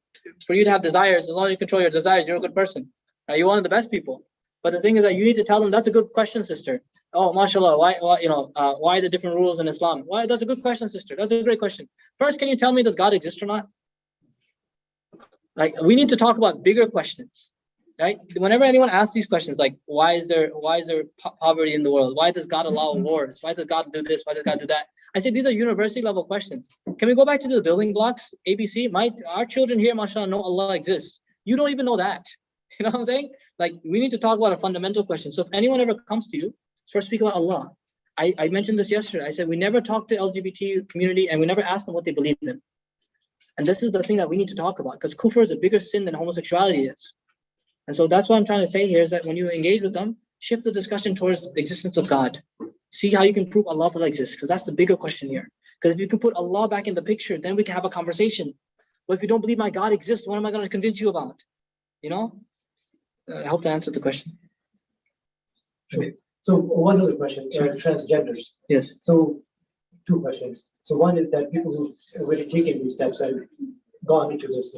For you to have desires, as long as you control your desires, you're a good person. You're one of the best people. But the thing is that you need to tell them, that's a good question, sister. Oh, mashallah, why the different rules in Islam? Why? That's a good question, sister. That's a great question. First, can you tell me, does God exist or not? Like, we need to talk about bigger questions, right? Whenever anyone asks these questions, like, why is there poverty in the world? Why does God allow wars? Why does God do this? Why does God do that? I say these are university level questions. Can we go back to the building blocks? ABC. Our children here, mashallah, know Allah exists. You don't even know that. You know what I'm saying? Like, we need to talk about a fundamental question. So if anyone ever comes to you, first speak about Allah. I mentioned this yesterday. I said we never talk to LGBT community and we never ask them what they believe in. And this is the thing that we need to talk about, because kufr is a bigger sin than homosexuality is. And so that's what I'm trying to say here is that when you engage with them, shift the discussion towards the existence of God. See how you can prove Allah exists, because that's the bigger question here. Because if you can put Allah back in the picture, then we can have a conversation. But if you don't believe my God exists, what am I going to convince you about? You know? I hope to answer the question. Sure. So one other question, Sure. Transgenders. Yes. So two questions. So one is that people who've already taken these steps and gone into this,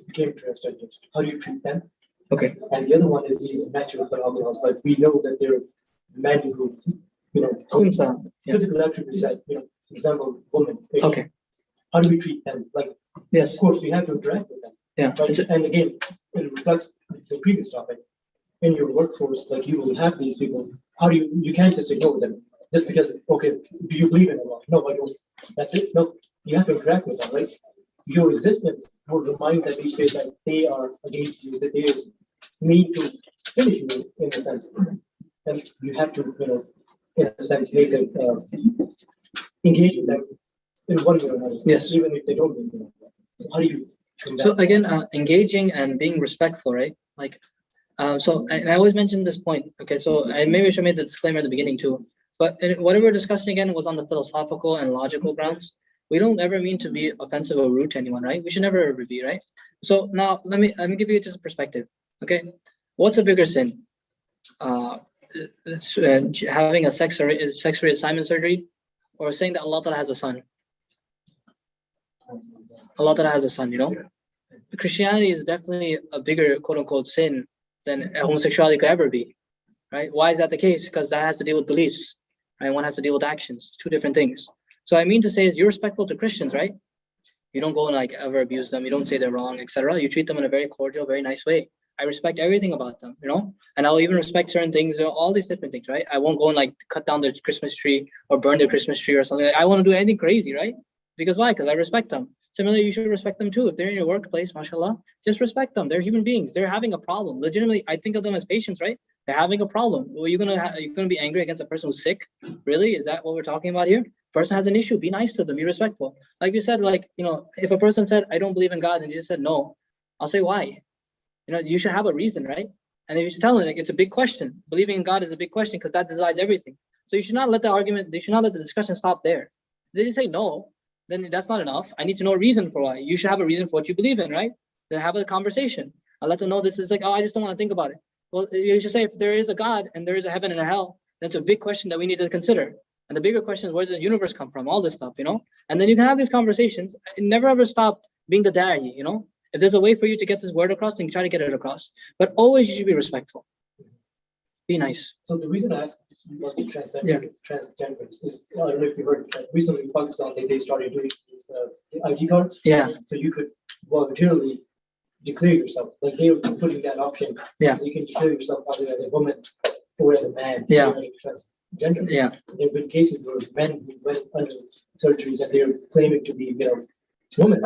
became transgenders. How do you treat them? Okay. And the other one is these natural phenomena. Like we know that there are men who, Khunsa. Yeah. physical attributes that, for example, women. Okay. How do we treat them? Like, yes, of course, we have to interact with them. Yeah. But, and again, it reflects the previous topic. In your workforce, like you will have these people. How do you can't just ignore them just because, okay, do you believe in Allah? No, I don't. That's it. No, you have to interact with them, right? Your existence will remind them each day that they are against you, that they need to finish you in a sense. And you have to, in a sense, make it engage with them in one way or another. Yes. Even if they don't believe in Allah. So how do you? So again, engaging and being respectful, right? Like, so I always mention this point. Okay, so maybe I should make the disclaimer at the beginning too. But whatever we're discussing again was on the philosophical and logical grounds. We don't ever mean to be offensive or rude to anyone, right? We should never ever be, right? So now let me give you just a perspective. Okay, what's a bigger sin? Having a sex reassignment surgery, or saying that Allah Ta'ala has a son. Allah Ta'ala has a son, Christianity is definitely a bigger quote unquote sin than homosexuality could ever be, right? Why is that the case? Because that has to deal with beliefs, right? One has to deal with actions, two different things. So I mean to say is you're respectful to Christians, right? You don't go and like ever abuse them. You don't say they're wrong, etc. You treat them in a very cordial, very nice way. I respect everything about them, and I'll even respect certain things, all these different things, right? I won't go and like cut down their Christmas tree or burn their Christmas tree or something. I won't do anything crazy, right? Because why? Because I respect them. Similarly, you should respect them too. If they're in your workplace, mashallah, just respect them. They're human beings. They're having a problem. Legitimately, I think of them as patients, right? They're having a problem. Well, you're gonna be angry against a person who's sick? Really? Is that what we're talking about here? Person has an issue. Be nice to them. Be respectful. Like you said, if a person said, "I don't believe in God," and you just said no, I'll say why. You should have a reason, right? And if you should tell them, like, it's a big question. Believing in God is a big question because that decides everything. So you should not let the discussion stop there. They just say no, then that's not enough. I need to know a reason for why. You should have a reason for what you believe in, right? Then have a conversation. I'll let them know this is like, oh, I just don't want to think about it. Well, you should say, if there is a God and there is a heaven and a hell, that's a big question that we need to consider. And the bigger question is, where does the universe come from? All this stuff, And then you can have these conversations. Never ever stop being the da'i, If there's a way for you to get this word across, then try to get it across. But always you should be respectful. Be nice. So the reason I asked about the transgenders is, I don't know if you heard that recently in Pakistan they started doing these ID cards. Yeah. So you could voluntarily declare yourself. Like they were putting that option. Yeah. You can declare yourself either as a woman or as a man. Yeah. Transgender. Yeah. There have been cases where men who went under surgeries and they're claiming to be, women.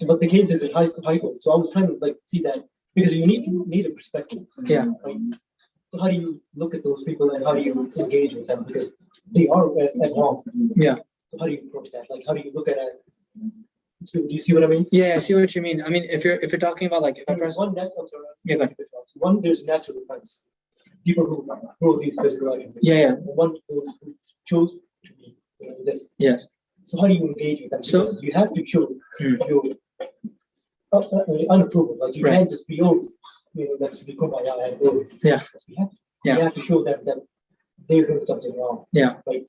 But the case is in high court. So I was trying to see that because you need a perspective. Yeah. Right? So how do you look at those people and how do you engage with them because they are at home? Yeah. So how do you approach that? Like how do you look at it? So do you see what I mean? Yeah, I see what you mean. I mean, if you're talking about like one there's natural defense. People who grow these physical items. Yeah. One who chose to be this. Yeah. So how do you engage with them? Because So you have to show your unapproval. Like you can't just be let's be kumbaya and go. Yeah. You have to show them that they're doing something wrong. Yeah. Like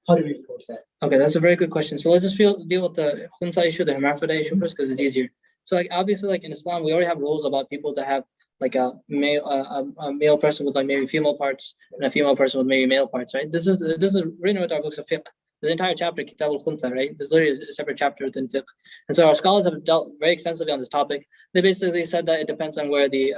how do we approach that? Okay, that's a very good question. So let's just deal with the khunsa issue, the hermaphrodite issue first, because it's easier. So like obviously, like in Islam, we already have rules about people that have like a male person with like maybe female parts and a female person with maybe male parts, right? This is written with our books of fiqh. There's an entire chapter, Kitab al-Khunsa, right? There's literally a separate chapter within fiqh. And so our scholars have dealt very extensively on this topic. They basically said that it depends on where the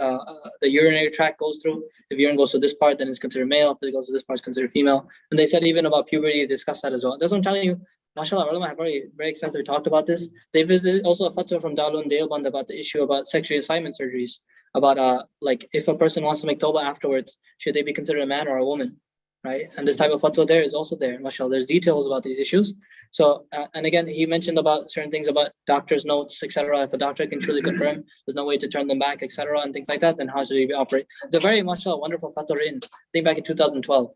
urinary tract goes through. If urine goes to this part, then it's considered male. If it goes to this part, it's considered female. And they said even about puberty, they discussed that as well. That's what I'm telling you. MashaAllah, ulama have very extensively talked about this. They visited also a fatwa from Darul Deoband about the issue about sexual assignment surgeries. About like if a person wants to make tawbah afterwards, should they be considered a man or a woman? Right, and this type of fatwa there is also there. MashaAllah, there's details about these issues. So, and again, he mentioned about certain things about doctor's notes, etc. If a doctor can truly confirm, there's no way to turn them back, etc. and things like that, then how should he operate? It's a very, MashaAllah, wonderful fatwa written, I think back in 2012.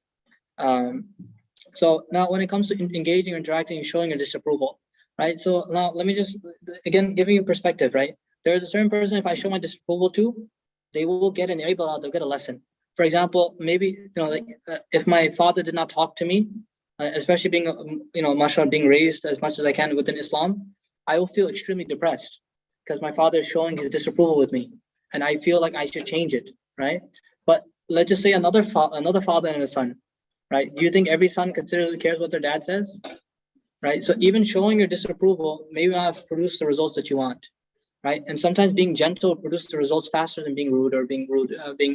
So now when it comes to engaging, interacting, and showing your disapproval, right? So now let me just, again, giving you perspective, right? There is a certain person, if I show my disapproval to, they will get an ibadah, they'll get a lesson. For example, maybe, if my father did not talk to me, especially being, mashallah, being raised as much as I can within Islam, I will feel extremely depressed because my father is showing his disapproval with me. And I feel like I should change it, right? But let's just say another father and a son, right? Do you think every son cares what their dad says? Right? So even showing your disapproval may not produce the results that you want. Right, and sometimes being gentle produces the results faster than being rude or being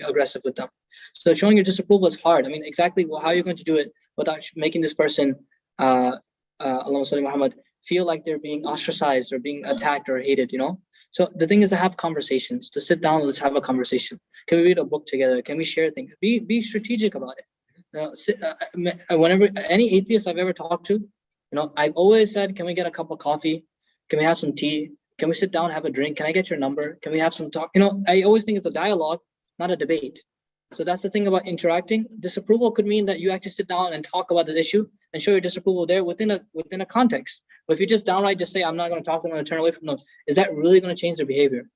aggressive with them. So showing your disapproval is hard. I mean, exactly how are you going to do it without making this person, Allahumma salli Muhammad, feel like they're being ostracized or being attacked or hated, So the thing is to have conversations, to sit down and let's have a conversation. Can we read a book together? Can we share things? Be strategic about it. Whenever any atheist I've ever talked to, I've always said, can we get a cup of coffee? Can we have some tea? Can we sit down, have a drink? Can I get your number? Can we have some talk? I always think it's a dialogue, not a debate. So that's the thing about interacting. Disapproval could mean that you actually sit down and talk about the issue and show your disapproval there within a context. But if you just downright just say, I'm not going to talk to them, I'm going to turn away from them, is that really going to change their behavior?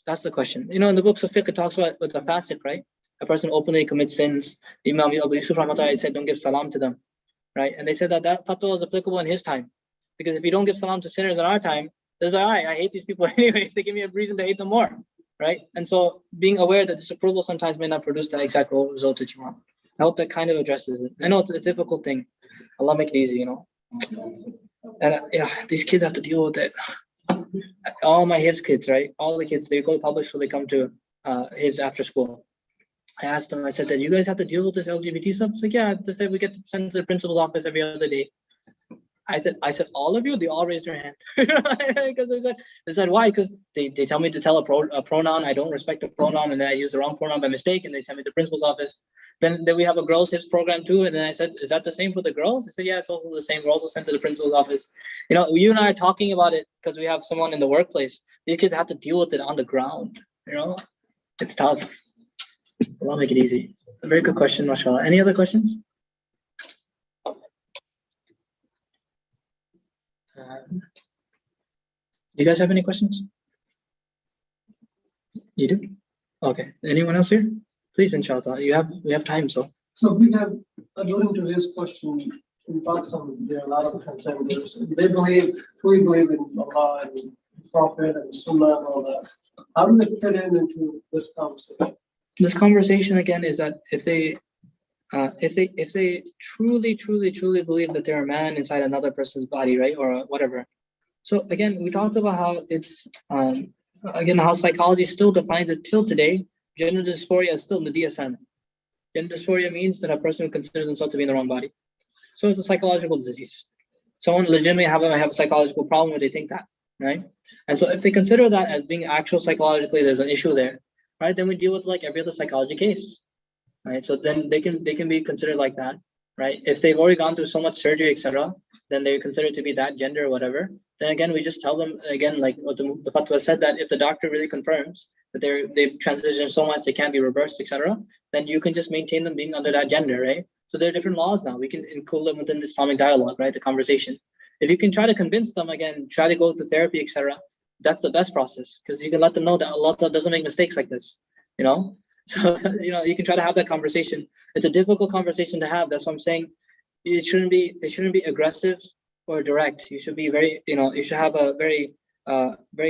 That's the question. In the books of fiqh, it talks about with the fasiq, right? A person openly commits sins. Imam Abu Yusuf Rahmatullah said, don't give salam to them, right? And they said that fatwa was applicable in his time. Because if you don't give salam to sinners in our time, there's like, all right, I hate these people anyways. They give me a reason to hate them more, right? And so being aware that disapproval sometimes may not produce the exact result that you want. I hope that kind of addresses it. I know it's a difficult thing. Allah make it easy, And these kids have to deal with it. All my Hifz kids, right? All the kids, they go to public school, they come to Hifz after school. I asked them, I said, that you guys have to deal with this LGBT stuff? It's like, yeah, they said we get sent to the principal's office every other day. I said, all of you? They all raised their hand. Because they said, why? Because they tell me to tell a pronoun. I don't respect the pronoun, and then I use the wrong pronoun by mistake, and they send me to the principal's office. Then we have a girls' hips program too. And then I said, is that the same for the girls? They said, yeah, it's also the same. We're also sent to the principal's office. You and I are talking about it because we have someone in the workplace. These kids have to deal with it on the ground. It's tough. I'll make it easy. A very good question, mashallah. Any other questions? You guys have any questions? You do? Okay. Anyone else here? Please, inshallah. We have time, so. So we have, according to this question, in Pakistan, there are a lot of transgenders. They fully believe in Allah and Prophet and Sunnah and all that. How do they fit into this conversation? This conversation again is that if they truly believe that they're a man inside another person's body, right, or whatever. So again, we talked about how it's how psychology still defines it till today. Gender dysphoria is still in the DSM. Gender dysphoria means that a person who considers himself to be in the wrong body. So it's a psychological disease. Someone legitimately have a psychological problem where they think that, right? And so if they consider that as being actual psychologically, there's an issue there, right? Then we deal with like every other psychology case. Right, so then they can be considered like that, right? If they've already gone through so much surgery, etc., then they're considered to be that gender or whatever. Then again, we just tell them again, like what the fatwa said, that if the doctor really confirms that they've transitioned so much they can't be reversed, etc., then you can just maintain them being under that gender, right? So there are different laws now. We can include them within the Islamic dialogue, right? The conversation. If you can try to convince them again, try to go to therapy, etc., that's the best process because you can let them know that Allah doesn't make mistakes like this, So, you can try to have that conversation. It's a difficult conversation to have. That's what I'm saying. It shouldn't be aggressive or direct. You should be you should have a very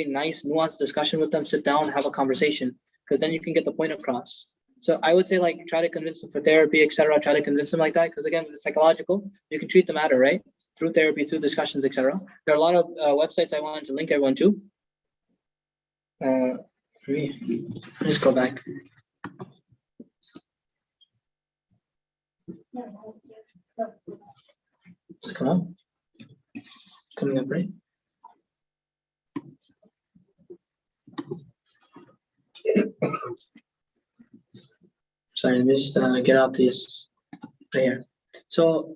nice, nuanced discussion with them, sit down, have a conversation. because then you can get the point across. So I would say like try to convince them for therapy, etc. Try to convince them like that, because again, with the psychological, you can treat the matter, right? Through therapy, through discussions, etc. There are a lot of websites I wanted to link everyone to. Just go back. Come on. Coming up, right? Sorry, let me just get out this right here. So,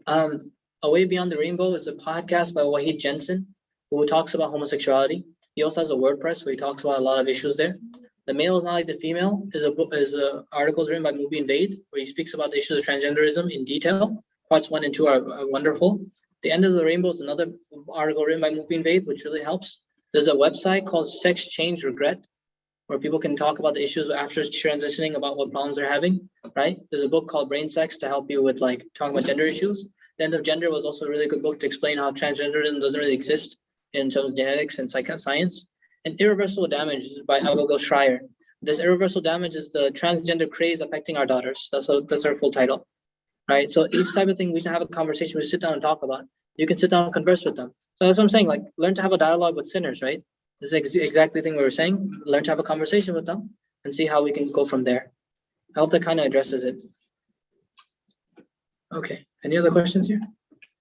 Away Beyond the Rainbow is a podcast by Wahid Jensen, who talks about homosexuality. He also has a WordPress where he talks about a lot of issues there. The Male is Not Like the Female is articles written by Mubin Baid, where he speaks about the issues of transgenderism in detail. Parts 1 and 2 are wonderful. The End of the Rainbow is another article written by Mubin Baid, which really helps. There's a website called Sex Change Regret, where people can talk about the issues after transitioning, about what problems they're having, right? There's a book called Brain Sex to help you with like talking about gender issues. The End of Gender was also a really good book to explain how transgenderism doesn't really exist in terms of genetics and science. And Irreversible Damage by Abigail Schreier. This irreversible damage is the transgender craze affecting our daughters. That's our full title, right? So each type of thing we can have a conversation, we sit down and talk about. You can sit down and converse with them. So that's what I'm saying, like learn to have a dialogue with sinners, right? This is exactly the thing we were saying. Learn to have a conversation with them and see how we can go from there. I hope that kind of addresses it. Okay, any other questions here?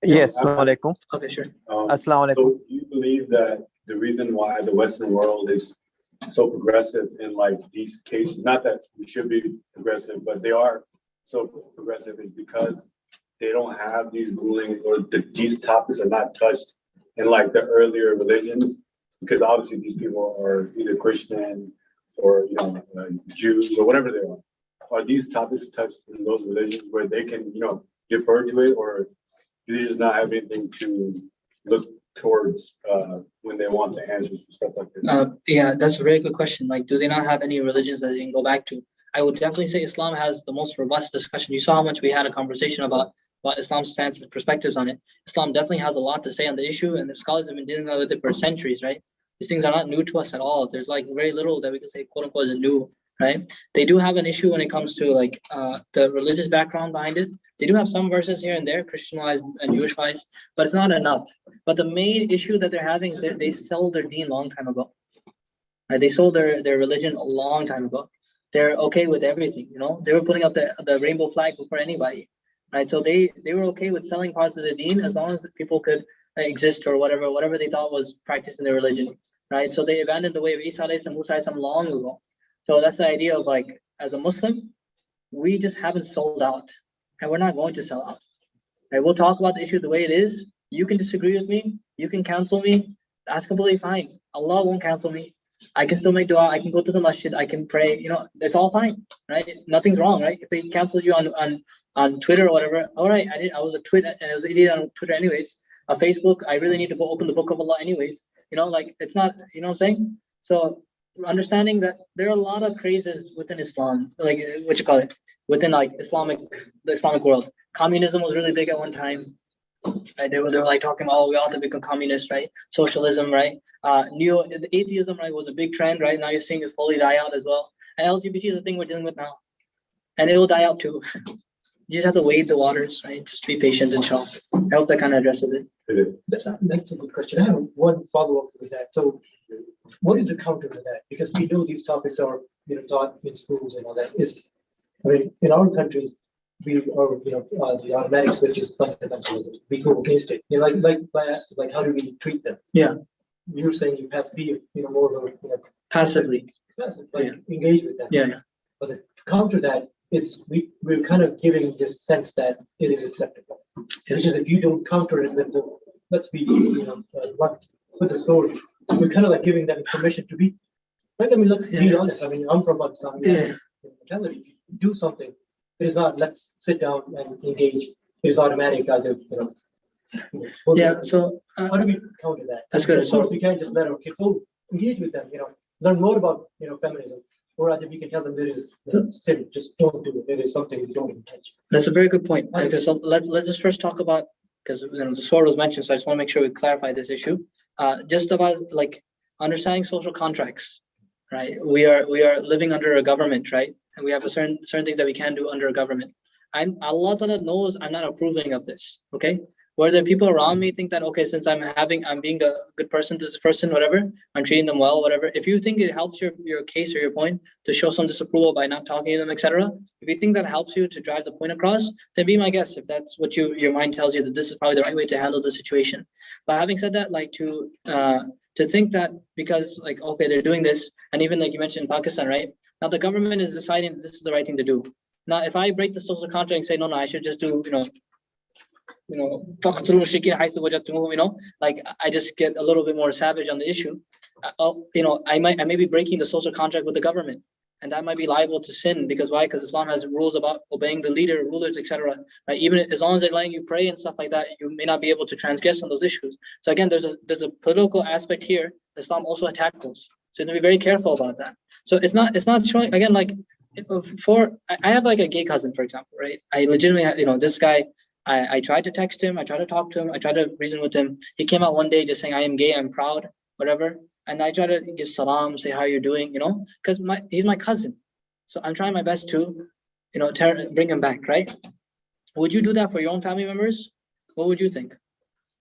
Yes, assalamu alaikum. Okay, sure. Assalamu alaikum. So you believe that the reason why the Western world is so progressive in like these cases, not that we should be progressive, but they are so progressive, is because they don't have these rulings, or these topics are not touched in like the earlier religions, because obviously these people are either Christian or Jews or whatever they are. Are these topics touched in those religions where they can defer to it, or do they just not have anything to look towards when they want the answers for stuff like this? Yeah, that's a very good question. Like, do they not have any religions that they can go back to? I would definitely say Islam has the most robust discussion. You saw how much we had a conversation about Islam's stance and perspectives on it. Islam definitely has a lot to say on the issue, and the scholars have been dealing with it for centuries, right? These things are not new to us at all. There's like very little that we can say, quote unquote, is new, right? They do have an issue when it comes to like the religious background behind it. They do have some verses here and there, Christian-wise and Jewish-wise, but it's not enough. But the main issue that they're having is that they sold their deen a long time ago. Right? They sold their religion a long time ago. They're okay with everything, They were putting up the rainbow flag before anybody, right? So they were okay with selling parts of the deen as long as people could exist or whatever they thought was practicing their religion, right? So they abandoned the way of Isa and Musa long ago. So that's the idea of like, as a Muslim, we just haven't sold out, and we're not going to sell out. Right? We'll talk about the issue the way it is. You can disagree with me. You can cancel me. That's completely fine. Allah won't cancel me. I can still make dua. I can go to the masjid. I can pray. It's all fine, right? Nothing's wrong, right? If they cancel you on Twitter or whatever, all right. I was an idiot on Twitter anyways. Facebook, I really need to go open the Book of Allah anyways. It's not. You know what I'm saying? So understanding that there are a lot of crazes within Islam, like what you call it, within like the Islamic world. Communism was really big at one time. Right? They were like talking about, we all have to become communist, right? Socialism, right? The atheism, right, was a big trend, right? Now you're seeing it slowly die out as well. And LGBT is the thing we're dealing with now, and it will die out too. You just have to wade the waters, right? Just be patient, inshallah. I hope that kind of addresses it. That's a good question. I have one follow-up with that. So what is the counter to that? Because we know these topics are taught in schools and all that. In our countries, we are the automatic switch is fundamentalism. We go against it. Like I asked, like how do we treat them? Yeah. You're saying you have to be more of a Passively. Engage with them. Yeah. But to counter that is we're kind of giving this sense that it is acceptable. Yes. Because if you don't counter it with let's be with the story, we're kind of like giving them permission to be right. Let's be honest. I'm from Pakistan. Mentality. If you do something, it is not let's sit down and engage. It is automatic either. So how do we counter that? That's good. Of course, we can't just let our kids engage with them. Learn more about feminism, or rather, we can tell them there is sin. Just don't do it. It is something we don't even touch. That's a very good point. Okay, so let's just first talk about, because the sword was mentioned, so I just want to make sure we clarify this issue. Just about like understanding social contracts. right? We are living under a government, right? And we have a certain things that we can do under a government. Allah Ta'ala knows I'm not approving of this. Okay. Whether people around me think that, okay, since I'm being a good person to this person, whatever, I'm treating them well, whatever. If you think it helps your case or your point to show some disapproval by not talking to them, etc. If you think that helps you to drive the point across, then be my guest. If that's what your mind tells you that this is probably the right way to handle the situation. But having said that, like to think that because like, okay, they're doing this, and even like you mentioned in Pakistan, right? Now the government is deciding that this is the right thing to do. Now, if I break the social contract and say, no, I should just do, فَقْتُلُوا الْمُشْرِكِينَ حَيْثُ وَجَدْتُمُوهُمْ, like I just get a little bit more savage on the issue. I may be breaking the social contract with the government, and that might be liable to sin. Because why? Because Islam has rules about obeying the leader, rulers, etc. Right? Even as long as they're letting you pray and stuff like that, you may not be able to transgress on those issues. So again, there's a political aspect here. Islam also tackles. So you have to be very careful about that. So it's not showing again like. I have like a gay cousin, for example, right? I legitimately have, this guy, I tried to text him, I tried to talk to him, I tried to reason with him. He came out one day just saying, I am gay, I'm proud, whatever. And I try to give salam, say how you're doing, because he's my cousin. So I'm trying my best to, bring him back, right? Would you do that for your own family members? What would you think?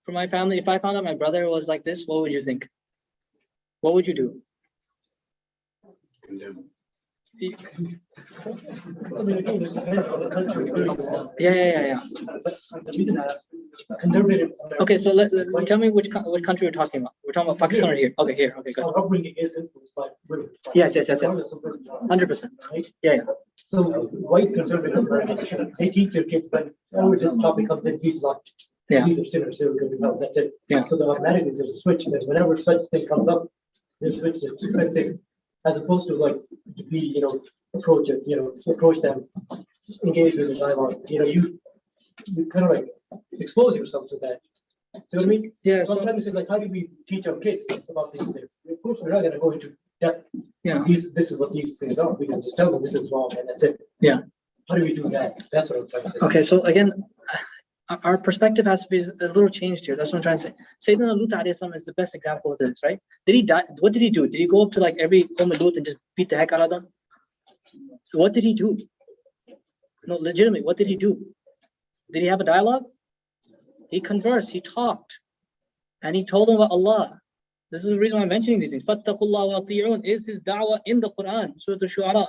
For my family, if I found out my brother was like this, what would you think? What would you do? Condemn. I mean, again, it depends on the country. Yeah. But the reason I asked, conservative. Okay, so tell me which country we're talking about. We're talking about Pakistan or here? Okay, here. Okay, good. Our upbringing is influenced by women. Yes. Regardless of where you are, 100%. right? Yeah. So white conservative Americans, they teach their kids when this topic comes in, he's locked. Yeah. These are sinners, so that's it. Yeah. So the automatically there's a switch. That whenever such thing comes up, there's a switch that's it. As opposed to like to be, approach it, approach them, engage with the dialogue. You kind of like expose yourself to that. See what I mean? Yeah. So I'm trying to say, like, how do we teach our kids about these things? Of course, we're not going to go into depth. Yeah. This is what these things are. We can just tell them this is wrong and that's it. Yeah. How do we do that? That's what I'm trying to say. Okay, so again, our perspective has to be a little changed here. That's what I'm trying to say. Sayyidina Lut alayhi salam is the best example of this, right? Did he die? What did he do? Did he go up to like every Qawm Lut and just beat the heck out of them? So what did he do? No, legitimately, what did he do? Did he have a dialogue? He conversed, he talked, and he told them about Allah. This is the reason why I'm mentioning these things. فَاتَّقُوا اللَّهَ وَأَطِيعُونَ is his da'wah in the Quran, Surah Al-Shu'ara.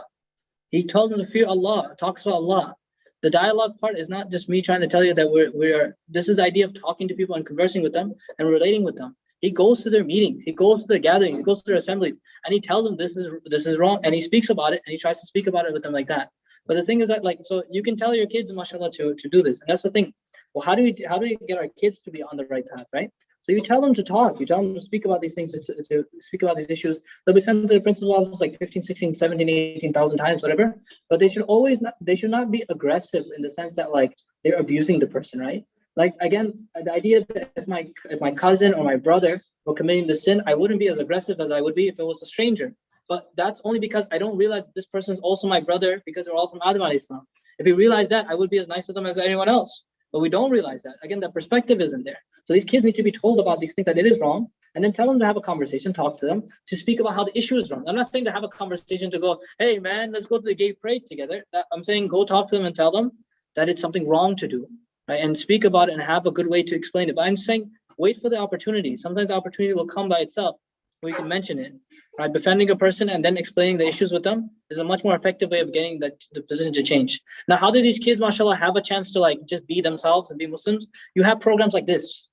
He told them to fear Allah, talks about Allah. The dialogue part is not just me trying to tell you that this is the idea of talking to people and conversing with them and relating with them. He goes to their meetings, he goes to their gatherings, he goes to their assemblies, and he tells them this is wrong, and he speaks about it, and he tries to speak about it with them like that. But the thing is that, like, so you can tell your kids, mashallah, to do this, and that's the thing. Well, how do we get our kids to be on the right path, right? So you tell them to talk, you tell them to speak about these things, to speak about these issues. They'll be sent to the principal's office like 15, 16, 17, 18,000 times, whatever. But they should not be aggressive in the sense that like they're abusing the person, right? Like again, the idea that if my cousin or my brother were committing the sin, I wouldn't be as aggressive as I would be if it was a stranger. But that's only because I don't realize this person is also my brother because they're all from Adam alayhi salam. If you realize that, I would be as nice to them as anyone else. But we don't realize that. Again, the perspective isn't there. So these kids need to be told about these things, that it is wrong, and then tell them to have a conversation, talk to them, to speak about how the issue is wrong. I'm not saying to have a conversation to go, hey man, let's go to the gay parade together. I'm saying go talk to them and tell them that it's something wrong to do, right? And speak about it and have a good way to explain it. But I'm saying wait for the opportunity. Sometimes the opportunity will come by itself where you can mention it. Right? Befriending a person and then explaining the issues with them is a much more effective way of getting the position to change. Now, how do these kids, mashallah, have a chance to like just be themselves and be Muslims? You have programs like this,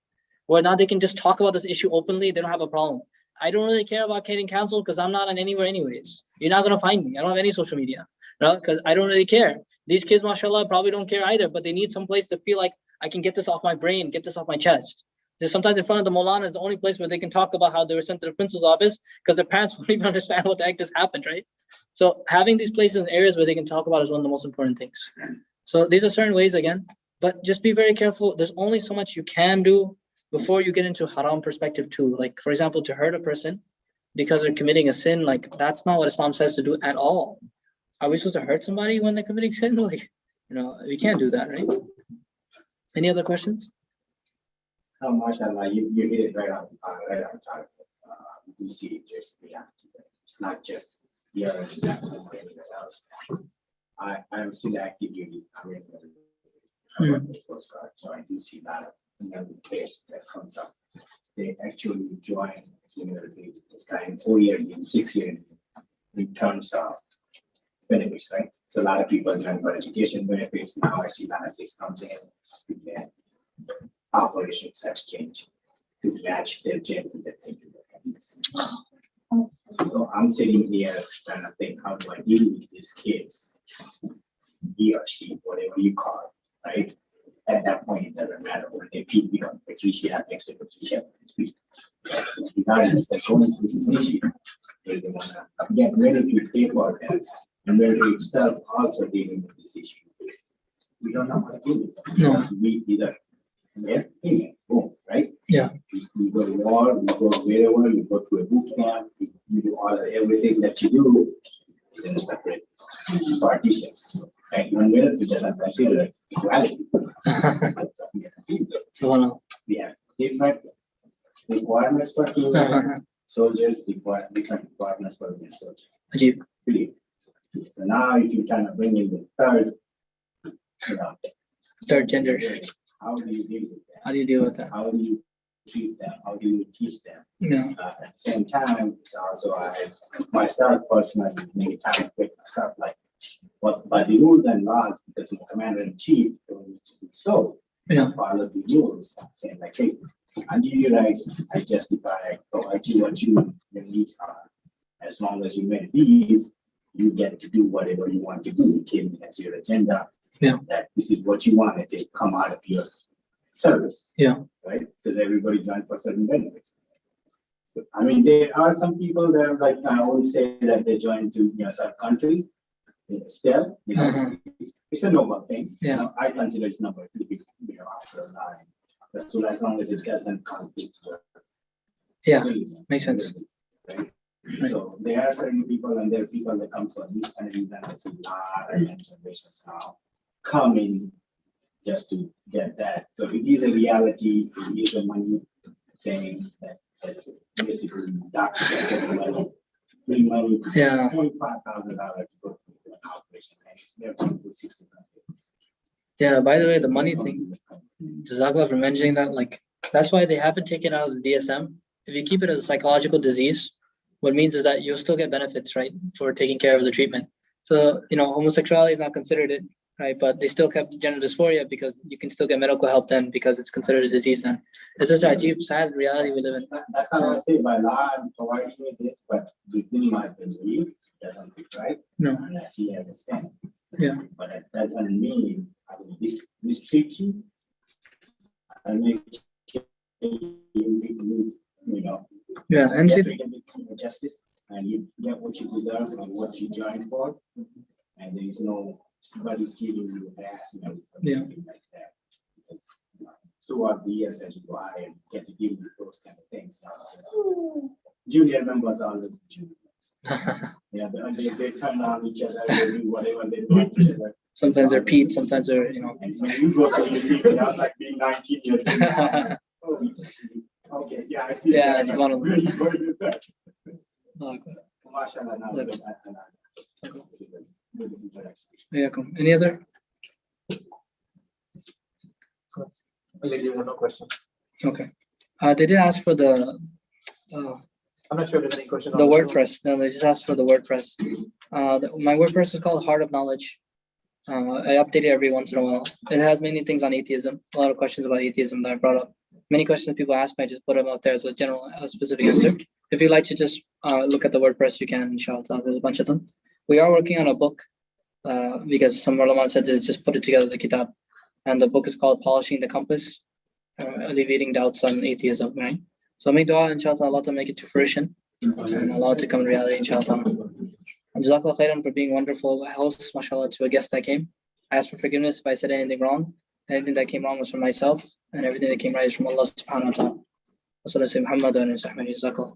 where now they can just talk about this issue openly. They don't have a problem. I don't really care about getting canceled because I'm not on anywhere anyways. You're not going to find me. I don't have any social media, right? Because I don't really care. These kids, mashallah, probably don't care either, but they need some place to feel like I can get this off my brain, get this off my chest. Sometimes in front of the mawlana is the only place where they can talk about how they were sent to the principal's office because their parents won't even understand what the heck just happened, right? So having these places and areas where they can talk about is one of the most important things. So these are certain ways again, but just be very careful. There's only so much you can do before you get into haram perspective too. Like, for example, to hurt a person because they're committing a sin, like that's not what Islam says to do at all. Are we supposed to hurt somebody when they're committing sin? Like, we can't do that, right? Any other questions? MashaAllah, you hit it right on target. You see just reality. It's not just here and that or anywhere else. I'm still active duty American Coast Guard, so I do see that another case that comes up. They actually join this time 4 years in 6 years in terms of benefits, right? So a lot of people join for education benefits. Now I see a lot of this comes in. And operations has changed to match their gender that they do. So I'm sitting here trying to think, how do I deal with these kids? He or she, whatever you call it, right? At that point, it doesn't matter when they peak beyond Patricia, next to Patricia. Regardless, they're going through this issue. They want to get ready to pay for that. And military itself also dealing with this issue. We don't know how to deal with it. No. We either boom, right? Yeah. We go to war, we go wherever, we go to a boot camp, we do all of everything that you do is in separate partitions. Right? Non-military doesn't consider equality. So, We have different requirements for female soldiers, different requirements for male soldiers. Ajib. Really. So now if you kind of bring in the third, Third gender. how do you deal with that? How do you deal with that? How do you treat them? How do you teach them? Yeah. At the same time, it's also I myself personally many times pick myself like, but by the rules and laws, because my commander in chief told me to do so, Yeah. follow the rules, saying like, hey, under your rights, I justify, provide you what your needs are. As long as you meet these, you get to do whatever you want to do. You came as your agenda. Yeah. That this is what you want to come out of your service. Yeah. Right? Because everybody joined for certain benefits. So, I mean, there are some people that are like, I won't say that they joined to some country. Still, it's a noble thing. Yeah. I consider it's noble to be, after a line. So as long as it doesn't conflict with religion. Makes sense. Right? Right. So there are certain people, and there are people that come from these countries, and I see a lot of generations now coming just to get that. So it is a reality. It is a money thing that has basically doctors get money, free money. Yeah. $25,000 to go through an operation, and it's there for 60 countries. Yeah. By the way, the money thing, Jazakallah for mentioning that. Like, that's why they haven't taken out of the DSM. If you keep it as a psychological disease, what it means is that you'll still get benefits, right, for taking care of the treatment. So, homosexuality is not considered it, right? But they still kept gender dysphoria because you can still get medical help then because it's considered a disease then. It's such a deep, sad reality we live in. That's not what I say by law and providing me this, but within my belief, it doesn't fit right. No. And I see as a stand. Yeah. But that doesn't mean I will mistreat you. I make Yeah. And get see, justice, and you get what you deserve and what you joined for, and there is nobody's giving you harassment or Yeah. anything like that. Because throughout the years as you go higher, you get to deal with those kind of things. Junior members are always junior. Yeah, they turn on each other, they do whatever they do with each other. sometimes they're Pete, sometimes they're, And when you go to the city, without like being 19 years old. Oh, okay, yeah, I see. Yeah, that. it's one of them. Where you going with that? Oh, Mashallah, now Look. good interaction. yeah, cool. Any other? No question. Okay. They did ask for the I'm not sure if there's any question. the WordPress. No, they just asked for the WordPress. My WordPress is called Heart of Knowledge. I update it every once in a while. It has many things on atheism. A lot of questions about atheism that I brought up. Many questions people ask me, I just put them out there as a general, specific answer. If you'd like to just look at the WordPress, you can, inshallah. There's a bunch of them. We are working on a book because some Rahman said to just put it together as a kitab. And the book is called Polishing the Compass, Alleviating Doubts on Atheism, right? So make dua, inshallah, Allah to make it to fruition and allow it to come in reality, inshallah. And Jazakallah khairan for being wonderful hosts, mashallah, to a guest that came. I ask for forgiveness if I said anything wrong. Anything that came wrong was from myself, and everything that came right is from Allah subhanahu wa ta'ala. Wa sallallahu alayhi wa sallam, Muhammad wa alihi wa sahbihi, jazakallah.